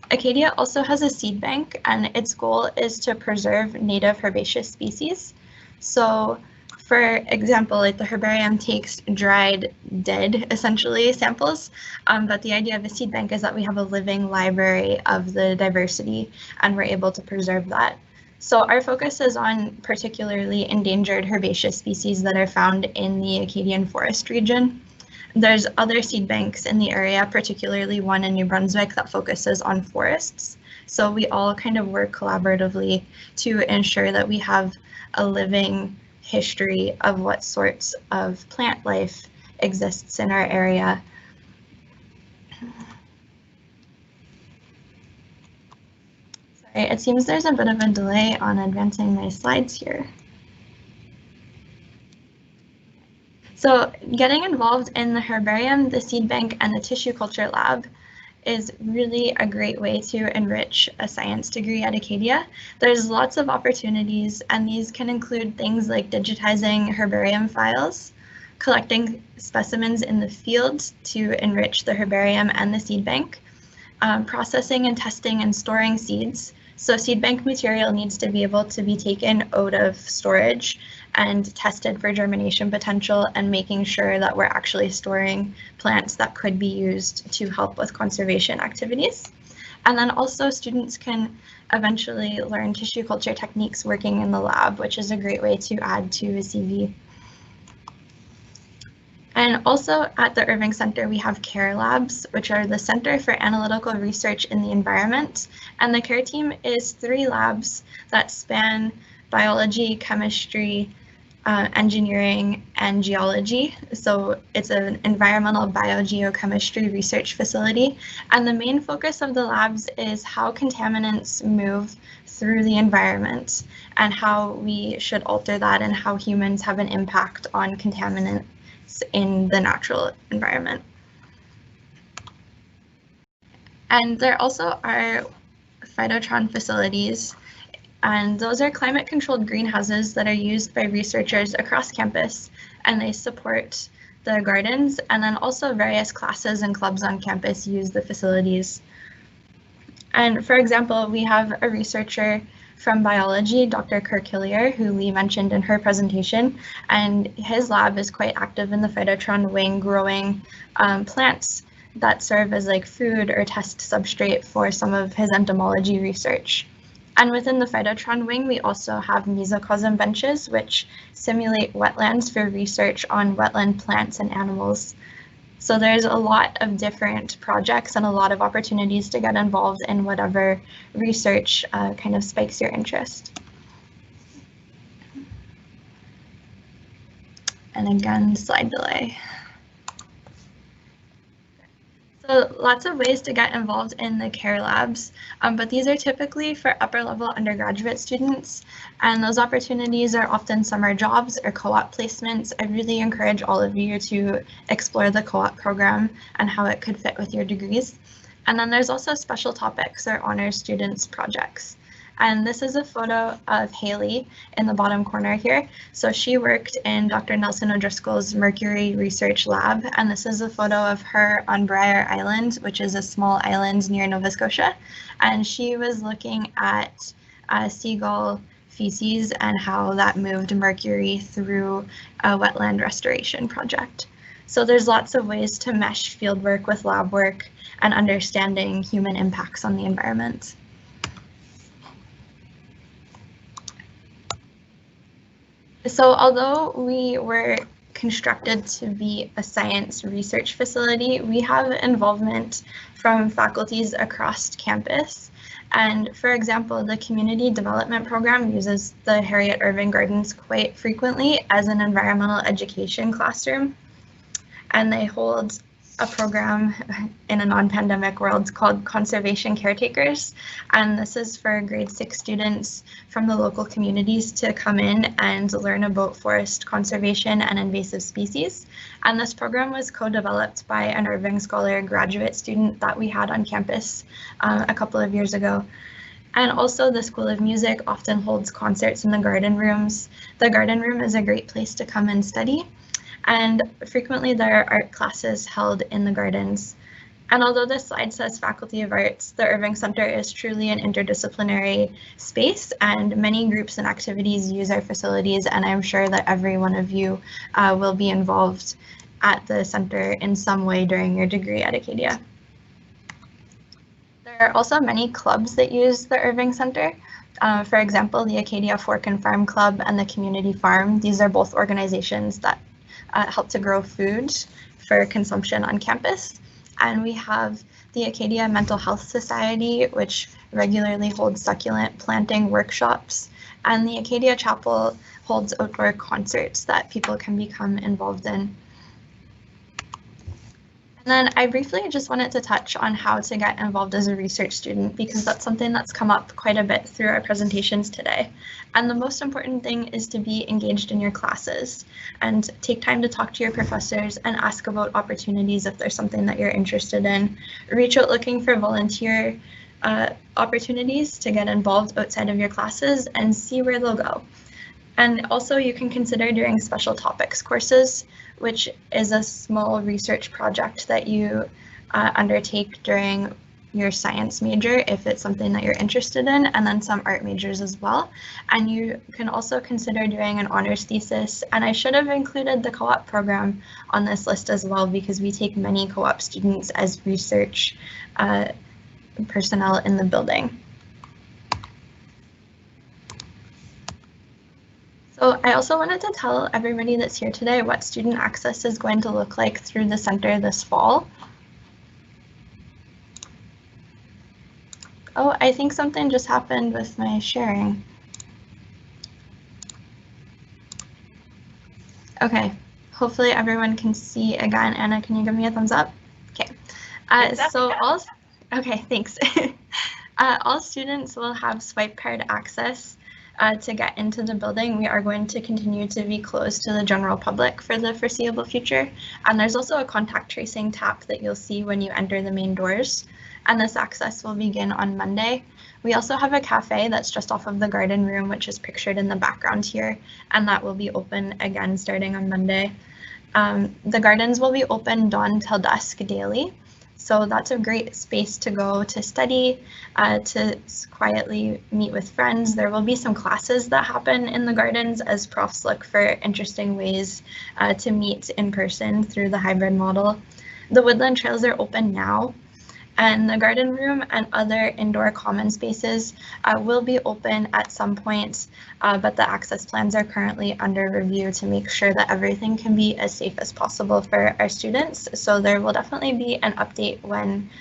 Speaker 5: Acadia also has a seed bank, and its goal is to preserve native herbaceous species. So, for example, like the herbarium takes dried, dead, essentially, samples, but the idea of a seed bank is that we have a living library of the diversity, and we're able to preserve that. So our focus is on particularly endangered herbaceous species that are found in the Acadian forest region. There's other seed banks in the area, particularly one in New Brunswick that focuses on forests. So we all kind of work collaboratively to ensure that we have a living history of what sorts of plant life exists in our area. Sorry, it seems there's a bit of a delay on advancing my slides here. So getting involved in the herbarium, the seed bank, and the tissue culture lab is really a great way to enrich a science degree at Acadia. There's lots of opportunities, and these can include things like digitizing herbarium files, collecting specimens in the field to enrich the herbarium and the seed bank, processing and testing and storing seeds. So seed bank material needs to be able to be taken out of storage and tested for germination potential, and making sure that we're actually storing plants that could be used to help with conservation activities. And then also students can eventually learn tissue culture techniques working in the lab, which is a great way to add to a CV. And also at the Irving Centre, we have CARE labs, which are the Centre for Analytical Research in the Environment. And the CARE team is 3 labs that span biology, chemistry, engineering, and geology. So it's an environmental biogeochemistry research facility. And the main focus of the labs is how contaminants move through the environment and how we should alter that, and how humans have an impact on contaminants in the natural environment. And there also are phytotron facilities, and those are climate-controlled greenhouses that are used by researchers across campus, and they support the gardens, and then also various classes and clubs on campus use the facilities. And for example, we have a researcher from biology, Dr. Kirk Hillier, who Leigh mentioned in her presentation, and his lab is quite active in the phytotron wing, growing plants that serve as like food or test substrate for some of his entomology research. And within the phytotron wing, we also have mesocosm benches, which simulate wetlands for research on wetland plants and animals. So there's a lot of different projects and a lot of opportunities to get involved in whatever research kind of spikes your interest. And again, slide delay. So lots of ways to get involved in the care labs, but these are typically for upper level undergraduate students, and those opportunities are often summer jobs or co-op placements. I really encourage all of you to explore the co-op program and how it could fit with your degrees. And then there's also special topics or honors students projects. And this is a photo of Haley in the bottom corner here. So she worked in Dr. Nelson O'Driscoll's Mercury Research Lab, and this is a photo of her on Briar Island, which is a small island near Nova Scotia. And she was looking at seagull feces and how that moved mercury through a wetland restoration project. So there's lots of ways to mesh fieldwork with lab work and understanding human impacts on the environment. So although we were constructed to be a science research facility, we have involvement from faculties across campus. And for example, the community development program uses the Harriet Irving Gardens quite frequently as an environmental education classroom. And they hold a program in a non-pandemic world called Conservation Caretakers. And this is for grade 6 students from the local communities to come in and learn about forest conservation and invasive species. And this program was co-developed by an Irving Scholar graduate student that we had on campus a couple of years ago. And also the School of Music often holds concerts in the garden rooms. The garden room is a great place to come and study. And frequently there are art classes held in the gardens. And although this slide says Faculty of Arts, the Irving Centre is truly an interdisciplinary space, and many groups and activities use our facilities, and I'm sure that every one of you will be involved at the centre in some way during your degree at Acadia. There are also many clubs that use the Irving Centre. For example, the Acadia Fork and Farm Club and the Community Farm. These are both organizations that help to grow food for consumption on campus. And we have the Acadia Mental Health Society, which regularly holds succulent planting workshops. And the Acadia Chapel holds outdoor concerts that people can become involved in. And then I briefly just wanted to touch on how to get involved as a research student, because that's something that's come up quite a bit through our presentations today. And the most important thing is to be engaged in your classes and take time to talk to your professors and ask about opportunities if there's something that you're interested in. Reach out looking for volunteer opportunities to get involved outside of your classes and see where they'll go. And also you can consider doing special topics courses, which is a small research project that you undertake during your science major if it's something that you're interested in, and then some art majors as well. And you can also consider doing an honors thesis. And I should have included the co-op program on this list as well, because we take many co-op students as research personnel in the building. So I also wanted to tell everybody that's here today what student access is going to look like through the center this fall. Oh, I think something just happened with my sharing. Okay, hopefully everyone can see again. Anna, can you give me a thumbs up? Okay, okay, thanks. All students will have swipe card access to get into the building. We are going to continue to be closed to the general public for the foreseeable future. And there's also a contact tracing tap that you'll see when you enter the main doors. And this access will begin on Monday. We also have a cafe that's just off of the garden room, which is pictured in the background here, and that will be open again starting on Monday. The gardens will be open dawn till dusk daily. So that's a great space to go to study, to quietly meet with friends. There will be some classes that happen in the gardens as profs look for interesting ways to meet in person through the hybrid model. The Woodland Trails are open now, and the garden room and other indoor common spaces will be open at some point, but the access plans are currently under review to make sure that everything can be as safe as possible for our students. So there will definitely be an update when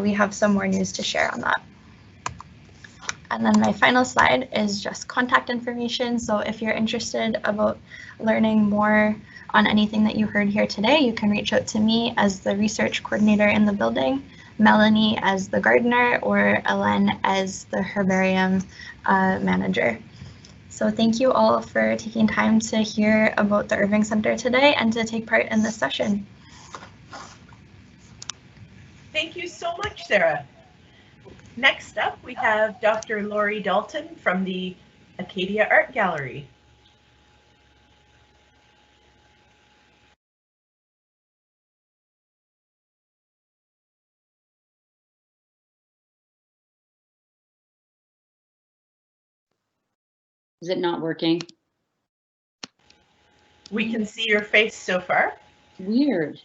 Speaker 5: we have some more news to share on that. And then my final slide is just contact information. So if you're interested about learning more on anything that you heard here today, you can reach out to me as the research coordinator in the building, Melanie as the gardener, or Ellen as the herbarium manager. So thank you all for taking time to hear about the Irving Centre today and to take part in this session.
Speaker 1: Thank you so much, Sarah. Next up, we have Dr. Laurie Dalton from the Acadia Art Gallery.
Speaker 6: Is it not working?
Speaker 1: We can see your face so far.
Speaker 6: Weird.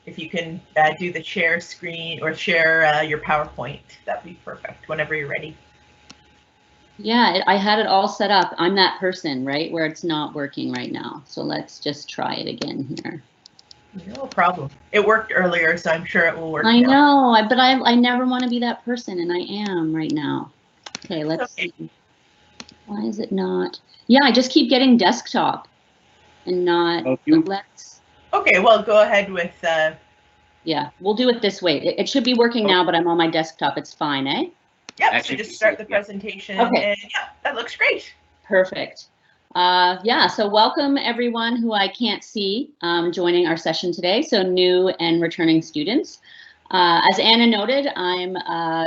Speaker 1: If you can do the share screen or share your PowerPoint, that'd be perfect whenever you're ready.
Speaker 6: Yeah, I had it all set up. I'm that person, right, where it's not working right now. So let's just try it again here.
Speaker 1: No problem. It worked earlier, so I'm sure it will work
Speaker 6: I
Speaker 1: now.
Speaker 6: know, but I never want to be that person, and I am right now. Okay, let's see. Why is it not? Yeah, I just keep getting desktop and not. Let's.
Speaker 1: Okay, well, go ahead with.
Speaker 6: Yeah, we'll do it this way. It should be working now, but I'm on my desktop. It's fine, eh?
Speaker 1: Yep, so just start the presentation.
Speaker 6: Okay.
Speaker 1: And yeah, that looks great.
Speaker 6: Perfect. Yeah, so welcome everyone who I can't see joining our session today, so new and returning students. As Anna noted, I'm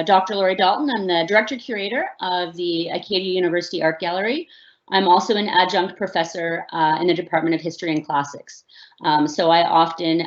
Speaker 6: Dr. Laurie Dalton. I'm the Director Curator of the Acadia University Art Gallery. I'm also an adjunct professor in the Department of History and Classics. So I often,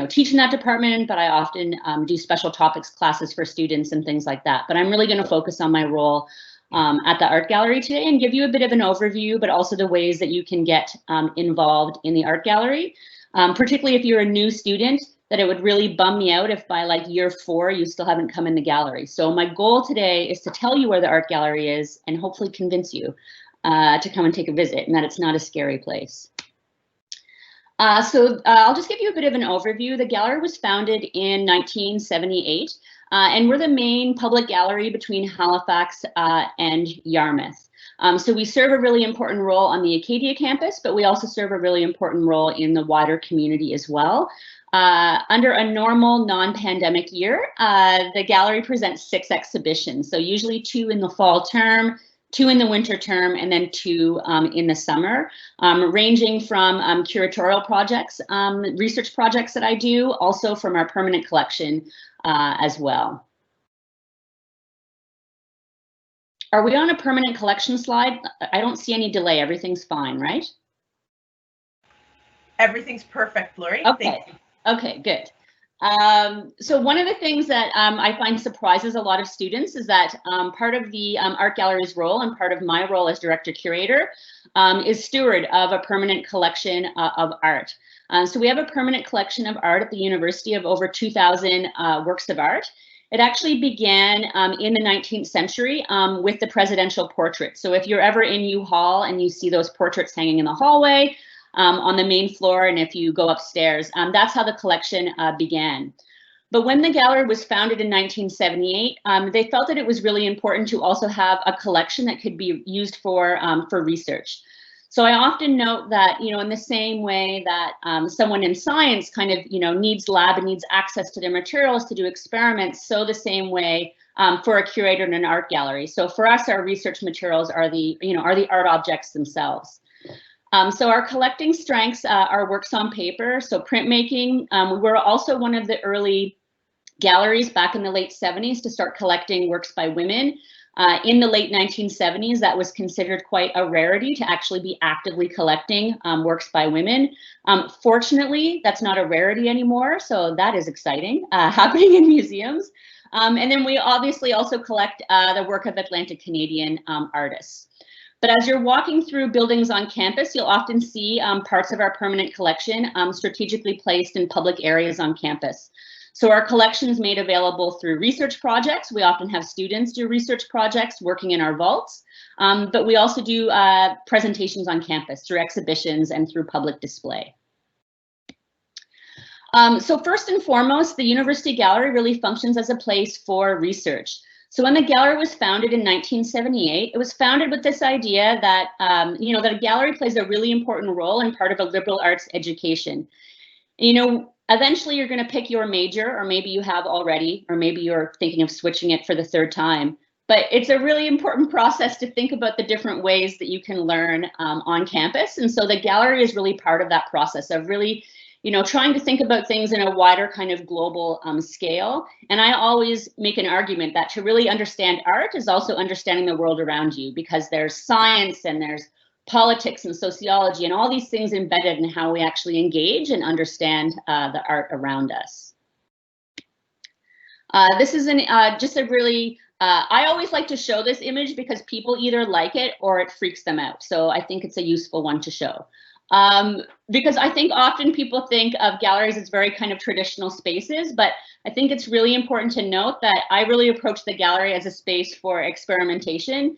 Speaker 6: teach in that department, but I often do special topics classes for students and things like that. But I'm really going to focus on my role at the art gallery today and give you a bit of an overview, but also the ways that you can get involved in the art gallery, particularly if you're a new student, that it would really bum me out if by like year 4 you still haven't come in the gallery. So my goal today is to tell you where the art gallery is and hopefully convince you to come and take a visit and that it's not a scary place. I'll just give you a bit of an overview. The gallery was founded in 1978. And we're the main public gallery between Halifax and Yarmouth. So we serve a really important role on the Acadia campus, but we also serve a really important role in the wider community as well. Under a normal non-pandemic year, the gallery presents 6 exhibitions. So usually 2 in the fall term, 2 in the winter term, and then 2 in the summer, ranging from curatorial projects, research projects that I do, also from our permanent collection as well. Are we on a permanent collection slide? I don't see any delay. Everything's fine, right?
Speaker 1: Everything's perfect, Laurie.
Speaker 6: Okay.
Speaker 1: Thank you.
Speaker 6: Okay, good. So one of the things that I find surprises a lot of students is that part of the art gallery's role and part of my role as director curator is steward of a permanent collection of art. So we have a permanent collection of art at the university of over 2,000 works of art. It actually began in the 19th century with the presidential portrait. So if you're ever in U Hall and you see those portraits hanging in the hallway, on the main floor, and if you go upstairs, that's how the collection began. But when the gallery was founded in 1978, they felt that it was really important to also have a collection that could be used for research. So I often note that, in the same way that someone in science kind of, needs lab and needs access to their materials to do experiments, so the same way for a curator in an art gallery. So for us, our research materials are the art objects themselves. So our collecting strengths are works on paper, so printmaking. We're also one of the early galleries back in the late 70s to start collecting works by women. In the late 1970s, that was considered quite a rarity to actually be actively collecting works by women. Fortunately, that's not a rarity anymore, so that is exciting, happening in museums. And then we obviously also collect the work of Atlantic Canadian artists. But as you're walking through buildings on campus, you'll often see parts of our permanent collection strategically placed in public areas on campus. So our collection is made available through research projects. We often have students do research projects working in our vaults, but we also do presentations on campus through exhibitions and through public display. So first and foremost, the University Gallery really functions as a place for research. So when the gallery was founded in 1978, it was founded with this idea that, that a gallery plays a really important role in part of a liberal arts education. Eventually you're going to pick your major, or maybe you have already, or maybe you're thinking of switching it for the third time. But it's a really important process to think about the different ways that you can learn on campus. And so the gallery is really part of that process of really, trying to think about things in a wider kind of global scale. And I always make an argument that to really understand art is also understanding the world around you, because there's science and there's politics and sociology and all these things embedded in how we actually engage and understand the art around us. This is just a really, I always like to show this image because people either like it or it freaks them out. So I think it's a useful one to show. Because I think often people think of galleries as very kind of traditional spaces, but I think it's really important to note that I really approach the gallery as a space for experimentation.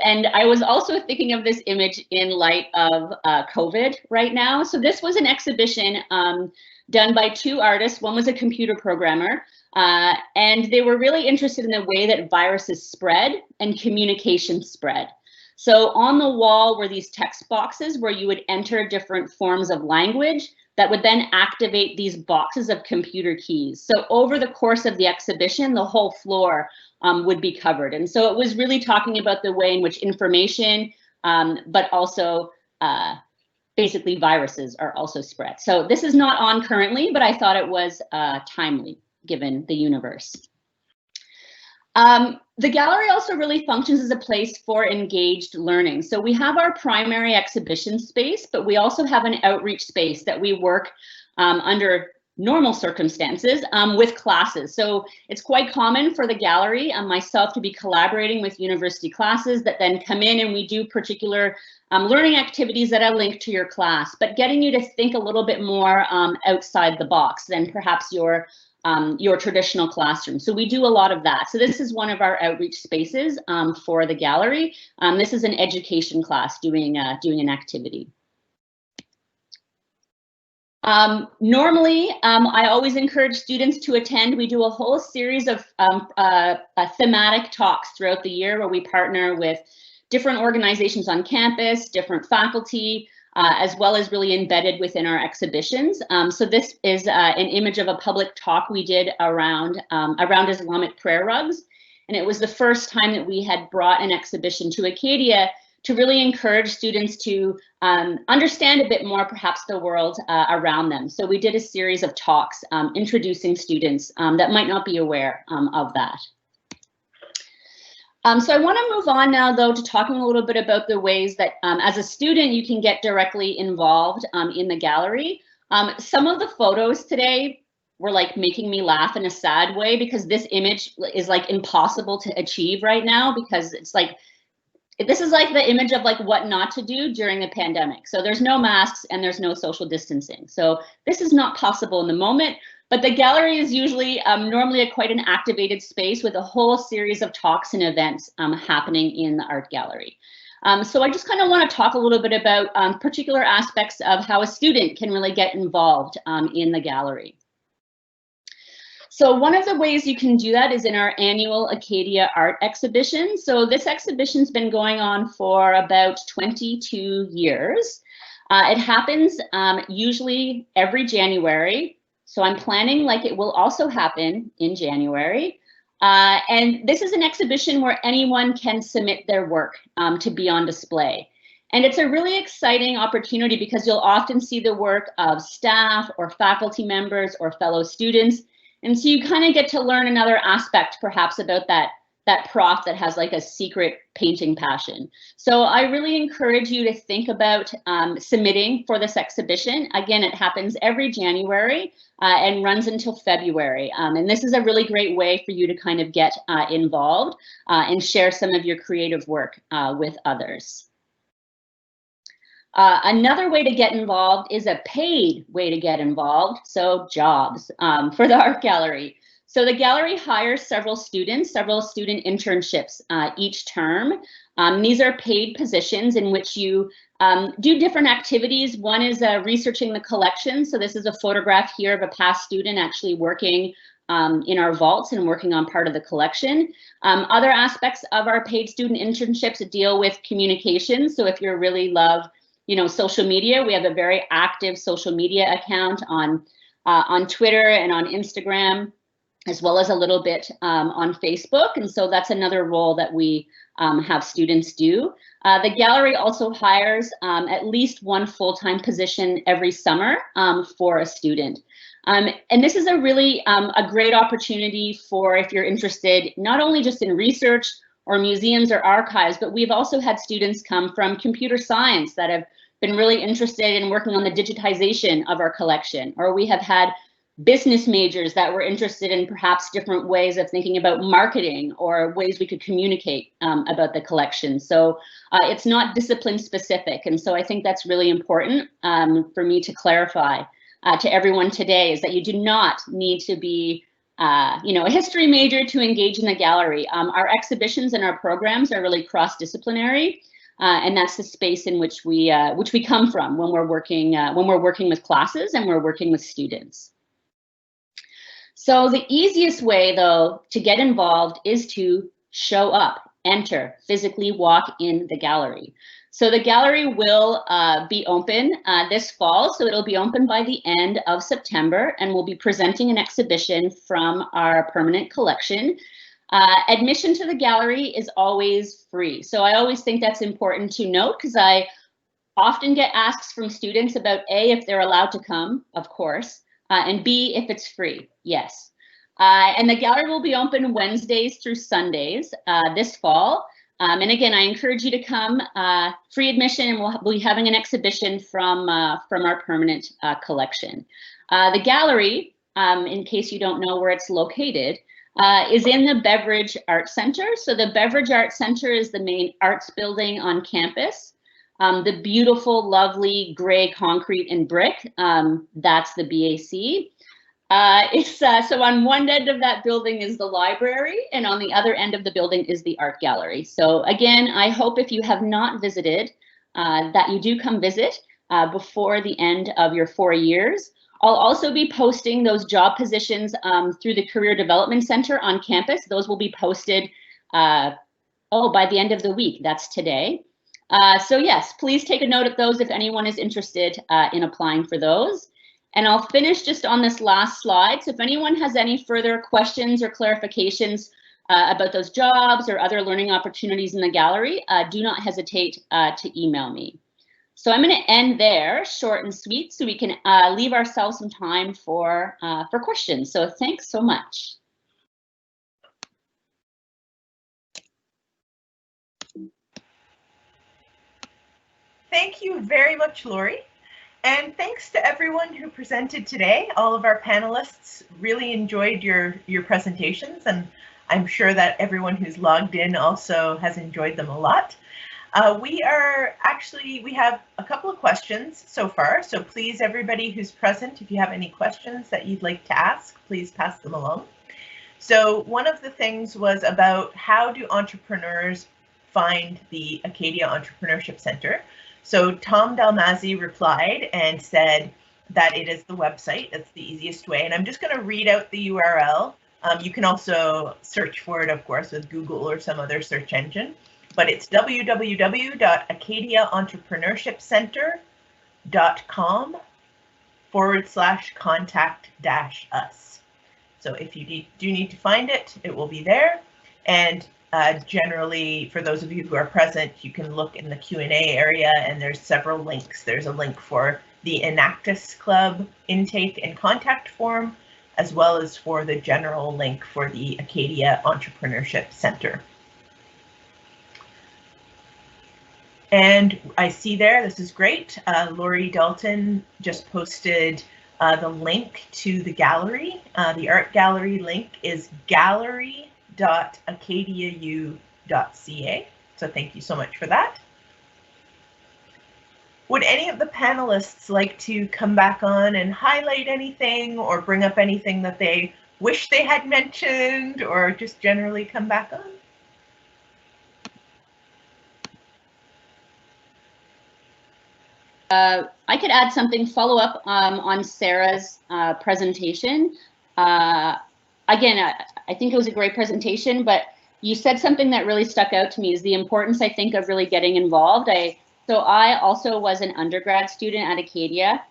Speaker 6: And I was also thinking of this image in light of COVID right now. So this was an exhibition done by two artists. One was a computer programmer, and they were really interested in the way that viruses spread and communication spread. So on the wall were these text boxes where you would enter different forms of language that would then activate these boxes of computer keys. So over the course of the exhibition, the whole floor would be covered. And so it was really talking about the way in which information, but also basically viruses are also spread. So this is not on currently, but I thought it was timely given the universe. The gallery also really functions as a place for engaged learning. So we have our primary exhibition space, but we also have an outreach space that we work under normal circumstances with classes. So it's quite common for the gallery and myself to be collaborating with university classes that then come in and we do particular learning activities that are linked to your class, but getting you to think a little bit more outside the box than perhaps your traditional classroom. So we do a lot of that. So this is one of our outreach spaces for the gallery. This is an education class doing an activity. Normally, I always encourage students to attend. We do a whole series of thematic talks throughout the year where we partner with different organizations on campus, different faculty, as well as really embedded within our exhibitions. So this is an image of a public talk we did around Islamic prayer rugs. And it was the first time that we had brought an exhibition to Acadia to really encourage students to understand a bit more perhaps the world around them. So we did a series of talks introducing students that might not be aware of that. So I want to move on now, though, to talking a little bit about the ways that as a student you can get directly involved in the gallery. Some of the photos today were like making me laugh in a sad way because this image is like impossible to achieve right now because it's like, this is like the image of like what not to do during the pandemic. So there's no masks and there's no social distancing. So this is not possible in the moment. But the gallery is usually normally quite an activated space with a whole series of talks and events happening in the art gallery. So I just kind of want to talk a little bit about particular aspects of how a student can really get involved in the gallery. So one of the ways you can do that is in our annual Acadia Art Exhibition. So this exhibition's been going on for about 22 years. It happens usually every January. So I'm planning like it will also happen in January. And this is an exhibition where anyone can submit their work to be on display. And it's a really exciting opportunity because you'll often see the work of staff or faculty members or fellow students. And so you kind of get to learn another aspect perhaps about that prof that has like a secret painting passion. So I really encourage you to think about submitting for this exhibition. Again, it happens every January and runs until February. And this is a really great way for you to kind of get involved and share some of your creative work with others. Another way to get involved is a paid way to get involved, so jobs for the art gallery. So the gallery hires several student internships each term. These are paid positions in which you do different activities. One is researching the collection. So this is a photograph here of a past student actually working in our vaults and working on part of the collection. Other aspects of our paid student internships deal with communication. So if you really love, social media, we have a very active social media account on Twitter and on Instagram, as well as a little bit on Facebook. And so that's another role that we have students do. The gallery also hires at least one full-time position every summer for a student. And this is a really a great opportunity for, if you're interested, not only just in research or museums or archives, but we've also had students come from computer science that have been really interested in working on the digitization of our collection, or we have had business majors that were interested in perhaps different ways of thinking about marketing or ways we could communicate about the collection. So it's not discipline specific. And so I think that's really important for me to clarify to everyone today, is that you do not need to be a history major to engage in the gallery. Our exhibitions and our programs are really cross-disciplinary. And that's the space in which we come from when we're working with classes and we're working with students. So the easiest way, though, to get involved is to show up, enter, physically walk in the gallery. So the gallery will be open this fall, so it'll be open by the end of September, and we'll be presenting an exhibition from our permanent collection. Admission to the gallery is always free. So I always think that's important to note, because I often get asks from students about A, if they're allowed to come, of course, and B, if it's free. Yes. And the gallery will be open Wednesdays through Sundays this fall. And again, I encourage you to come, free admission, and we'll be having an exhibition from our permanent collection. The gallery, in case you don't know where it's located, is in the Beveridge Art Centre. So the Beveridge Art Centre is the main arts building on campus. The beautiful, lovely gray concrete and brick, that's the BAC. So on one end of that building is the library, and on the other end of the building is the art gallery. So again, I hope if you have not visited, that you do come visit before the end of your 4 years. I'll also be posting those job positions through the Career Development Center on campus. Those will be posted by the end of the week. That's today. So yes, please take a note of those if anyone is interested in applying for those. And I'll finish just on this last slide. So if anyone has any further questions or clarifications about those jobs or other learning opportunities in the gallery, do not hesitate to email me. So I'm going to end there, short and sweet, so we can leave ourselves some time for questions. So thanks so much.
Speaker 1: Thank you very much, Laurie. And thanks to everyone who presented today. All of our panelists really enjoyed your presentations, and I'm sure that everyone who's logged in also has enjoyed them a lot. We have a couple of questions so far, so please, everybody who's present, if you have any questions that you'd like to ask, please pass them along. So one of the things was about how do entrepreneurs find the Acadia Entrepreneurship Centre. So Tom Dalmazzi replied and said that it is the website. That's the easiest way. And I'm just going to read out the URL. You can also search for it, of course, with Google or some other search engine. But it's www.acadiaentrepreneurshipcentre.com/contact-us. So if you do need to find it, it will be there. And generally, for those of you who are present, you can look in the Q&A area, and there's several links. There's a link for the Enactus Club intake and contact form, as well as for the general link for the Acadia Entrepreneurship Centre. And I see there, this is great. Laurie Dalton just posted the link to the gallery. The art gallery link is gallery.acadiau.ca. So thank you so much for that. Would any of the panelists like to come back on and highlight anything or bring up anything that they wish they had mentioned, or just generally come back on?
Speaker 6: I could add something, follow up on Sarah's presentation. again, I think it was a great presentation, but you said something that really stuck out to me is the importance, I think, of really getting involved. So I also was an undergrad student at Acadia.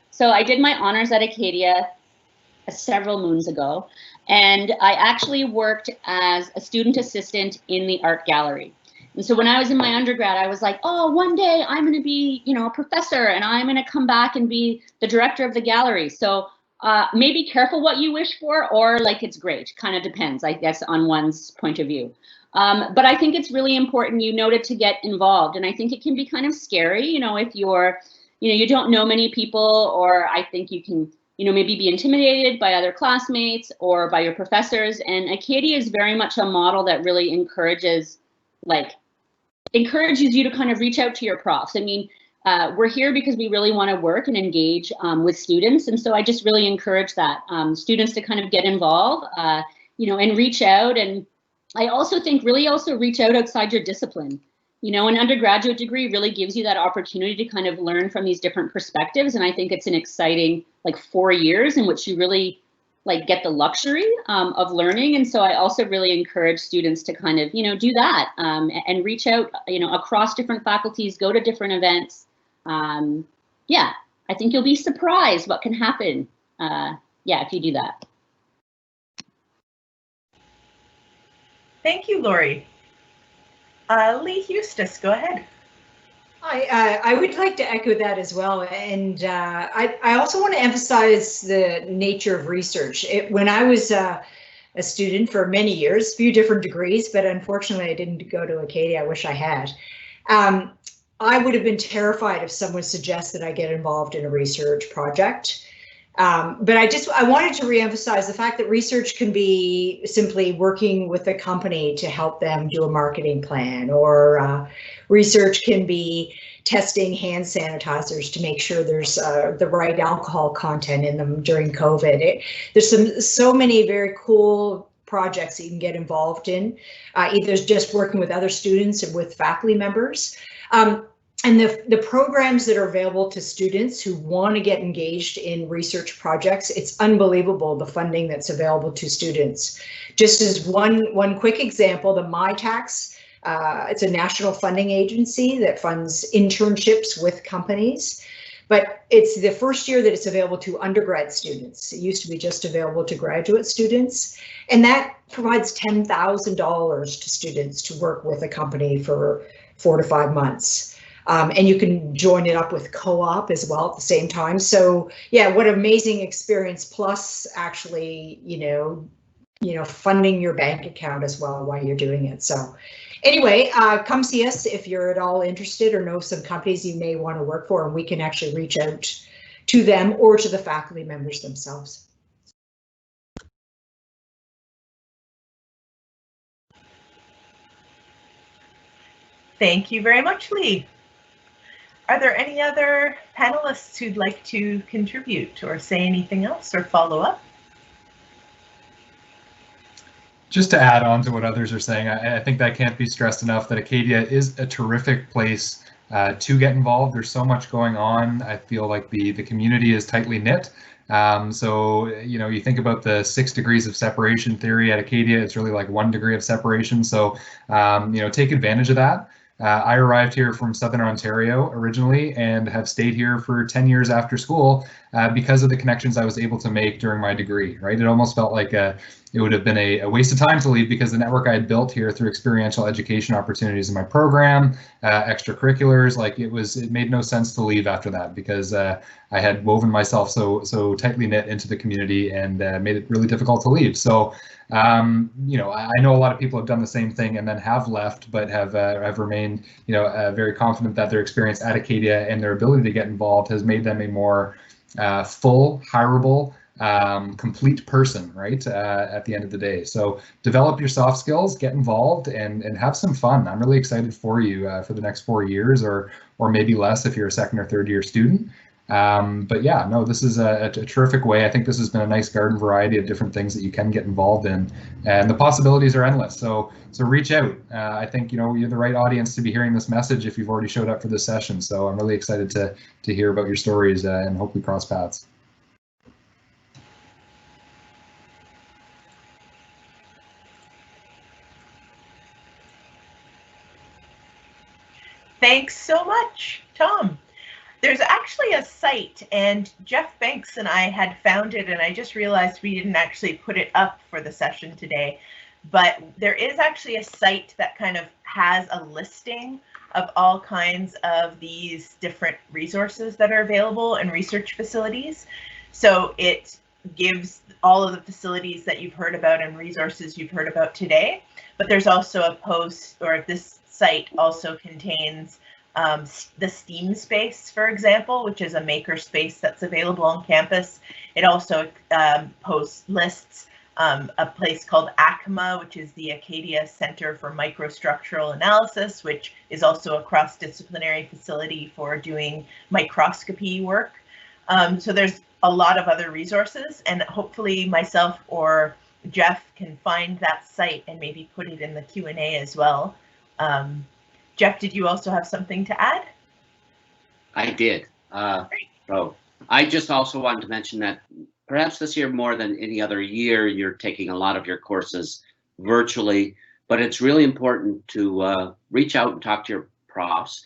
Speaker 6: So I did my honors at Acadia several moons ago, and I actually worked as a student assistant in the art gallery. And so when I was in my undergrad, I was like, oh, one day I'm going to be, a professor, and I'm going to come back and be the director of the gallery. So maybe careful what you wish for, or like it's great. Kind of depends, I guess, on one's point of view. But I think it's really important, you noted, to get involved. And I think it can be kind of scary, if you're, you don't know many people, or I think you can, maybe be intimidated by other classmates or by your professors. And Acadia is very much a model that really encourages you to kind of reach out to your profs. I mean, we're here because we really want to work and engage with students. And so I just really encourage that students to kind of get involved, and reach out. And I also think really also reach out outside your discipline. An undergraduate degree really gives you that opportunity to kind of learn from these different perspectives. And I think it's an exciting 4 years in which you really get the luxury of learning. And so I also really encourage students to kind of, do that and reach out, across different faculties, go to different events. Yeah, I think you'll be surprised what can happen. If you do that.
Speaker 1: Thank you, Laurie. Leigh Huestis, go ahead.
Speaker 2: I would like to echo that as well. And I also want to emphasize the nature of research. When I was a student for many years, a few different degrees, but unfortunately I didn't go to Acadia. I wish I had. I would have been terrified if someone suggested I get involved in a research project. But I wanted to reemphasize the fact that research can be simply working with a company to help them do a marketing plan, or research can be testing hand sanitizers to make sure there's the right alcohol content in them during COVID. There's so many very cool projects that you can get involved in, either just working with other students or with faculty members. And the programs that are available to students who want to get engaged in research projects, it's unbelievable the funding that's available to students. Just as one quick example, the MyTax, it's a national funding agency that funds internships with companies, but it's the first year that it's available to undergrad students. It used to be just available to graduate students, and that provides $10,000 to students to work with a company for 4 to 5 months. And you can join it up with co-op as well at the same time. So yeah, what an amazing experience, plus actually, funding your bank account as well while you're doing it. So anyway, come see us if you're at all interested or know some companies you may want to work for, and we can actually reach out to them or to the faculty members themselves.
Speaker 1: Thank you very much, Leigh. Are there any other panelists who'd like to contribute or say anything else or follow up?
Speaker 4: Just to add on to what others are saying, I think that can't be stressed enough that Acadia is a terrific place to get involved. There's so much going on. I feel like the community is tightly knit. So, you think about the 6 degrees of separation theory at Acadia, it's really like 1 degree of separation. So, take advantage of that. I arrived here from Southern Ontario originally and have stayed here for 10 years after school because of the connections I was able to make during my degree, right? It almost felt like it would have been a waste of time to leave, because the network I had built here through experiential education opportunities in my program, extracurriculars, it made no sense to leave after that, because I had woven myself so tightly knit into the community and made it really difficult to leave. So, I know a lot of people have done the same thing and then have left, but have remained, very confident that their experience at Acadia and their ability to get involved has made them a more full, hireable, complete person, right, at the end of the day. So develop your soft skills, get involved, and have some fun. I'm really excited for you for the next 4 years, or maybe less if you're a 2nd or 3rd year student. But yeah, no, this is a terrific way. I think this has been a nice garden variety of different things that you can get involved in, and the possibilities are endless. So reach out. I think, you're the right audience to be hearing this message if you've already showed up for this session. So I'm really excited to hear about your stories and hope we cross paths.
Speaker 1: Thanks so much, Tom. There's actually a site, and Jeff Banks and I had found it, and I just realized we didn't actually put it up for the session today. But there is actually a site that kind of has a listing of all kinds of these different resources that are available and research facilities. So it gives all of the facilities that you've heard about and resources you've heard about today. But there's also a post, or this site also contains the STEAM space, for example, which is a maker space that's available on campus. It also lists a place called ACMA, which is the Acadia Centre for Microstructural Analysis, which is also a cross-disciplinary facility for doing microscopy work. So there's a lot of other resources, and hopefully myself or Jeff can find that site and maybe put it in the Q&A as well. Jeff, did you also have something to add?
Speaker 7: I did. So I just also wanted to mention that perhaps this year more than any other year, you're taking a lot of your courses virtually, but it's really important to reach out and talk to your profs,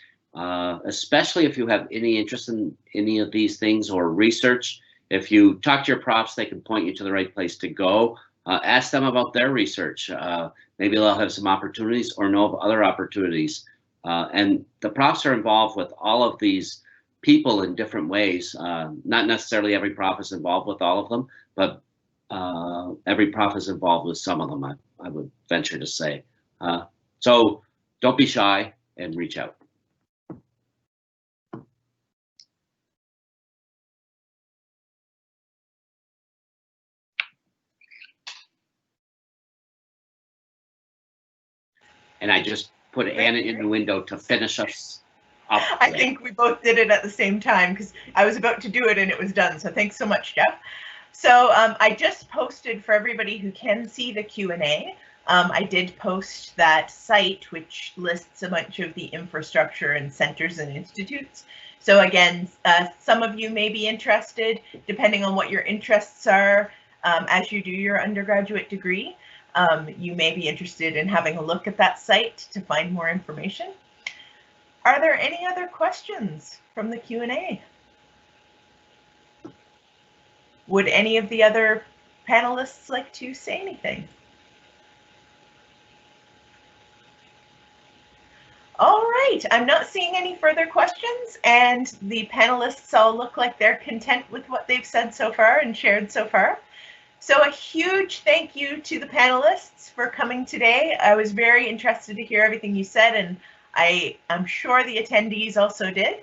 Speaker 7: especially if you have any interest in any of these things or research. If you talk to your profs, they can point you to the right place to go. Ask them about their research. Maybe they'll have some opportunities or know of other opportunities. And the profs are involved with all of these people in different ways. Not necessarily every prof is involved with all of them, but every prof is involved with some of them, I would venture to say. So don't be shy and reach out. And I just put Anna in the window to finish us up.
Speaker 1: I think we both did it at the same time because I was about to do it and it was done. So thanks so much, Jeff. So I just posted for everybody who can see the Q&A. I did post that site, which lists a bunch of the infrastructure and centers and institutes. So again, some of you may be interested, depending on what your interests are as you do your undergraduate degree. You may be interested in having a look at that site to find more information. Are there any other questions from the Q&A? Would any of the other panelists like to say anything? All right, I'm not seeing any further questions, and the panelists all look like they're content with what they've said so far and shared so far. So a huge thank you to the panelists for coming today. I was very interested to hear everything you said, and I'm sure the attendees also did.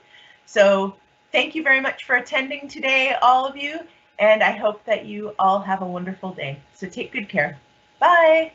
Speaker 1: So thank you very much for attending today, all of you, and I hope that you all have a wonderful day. So take good care. Bye.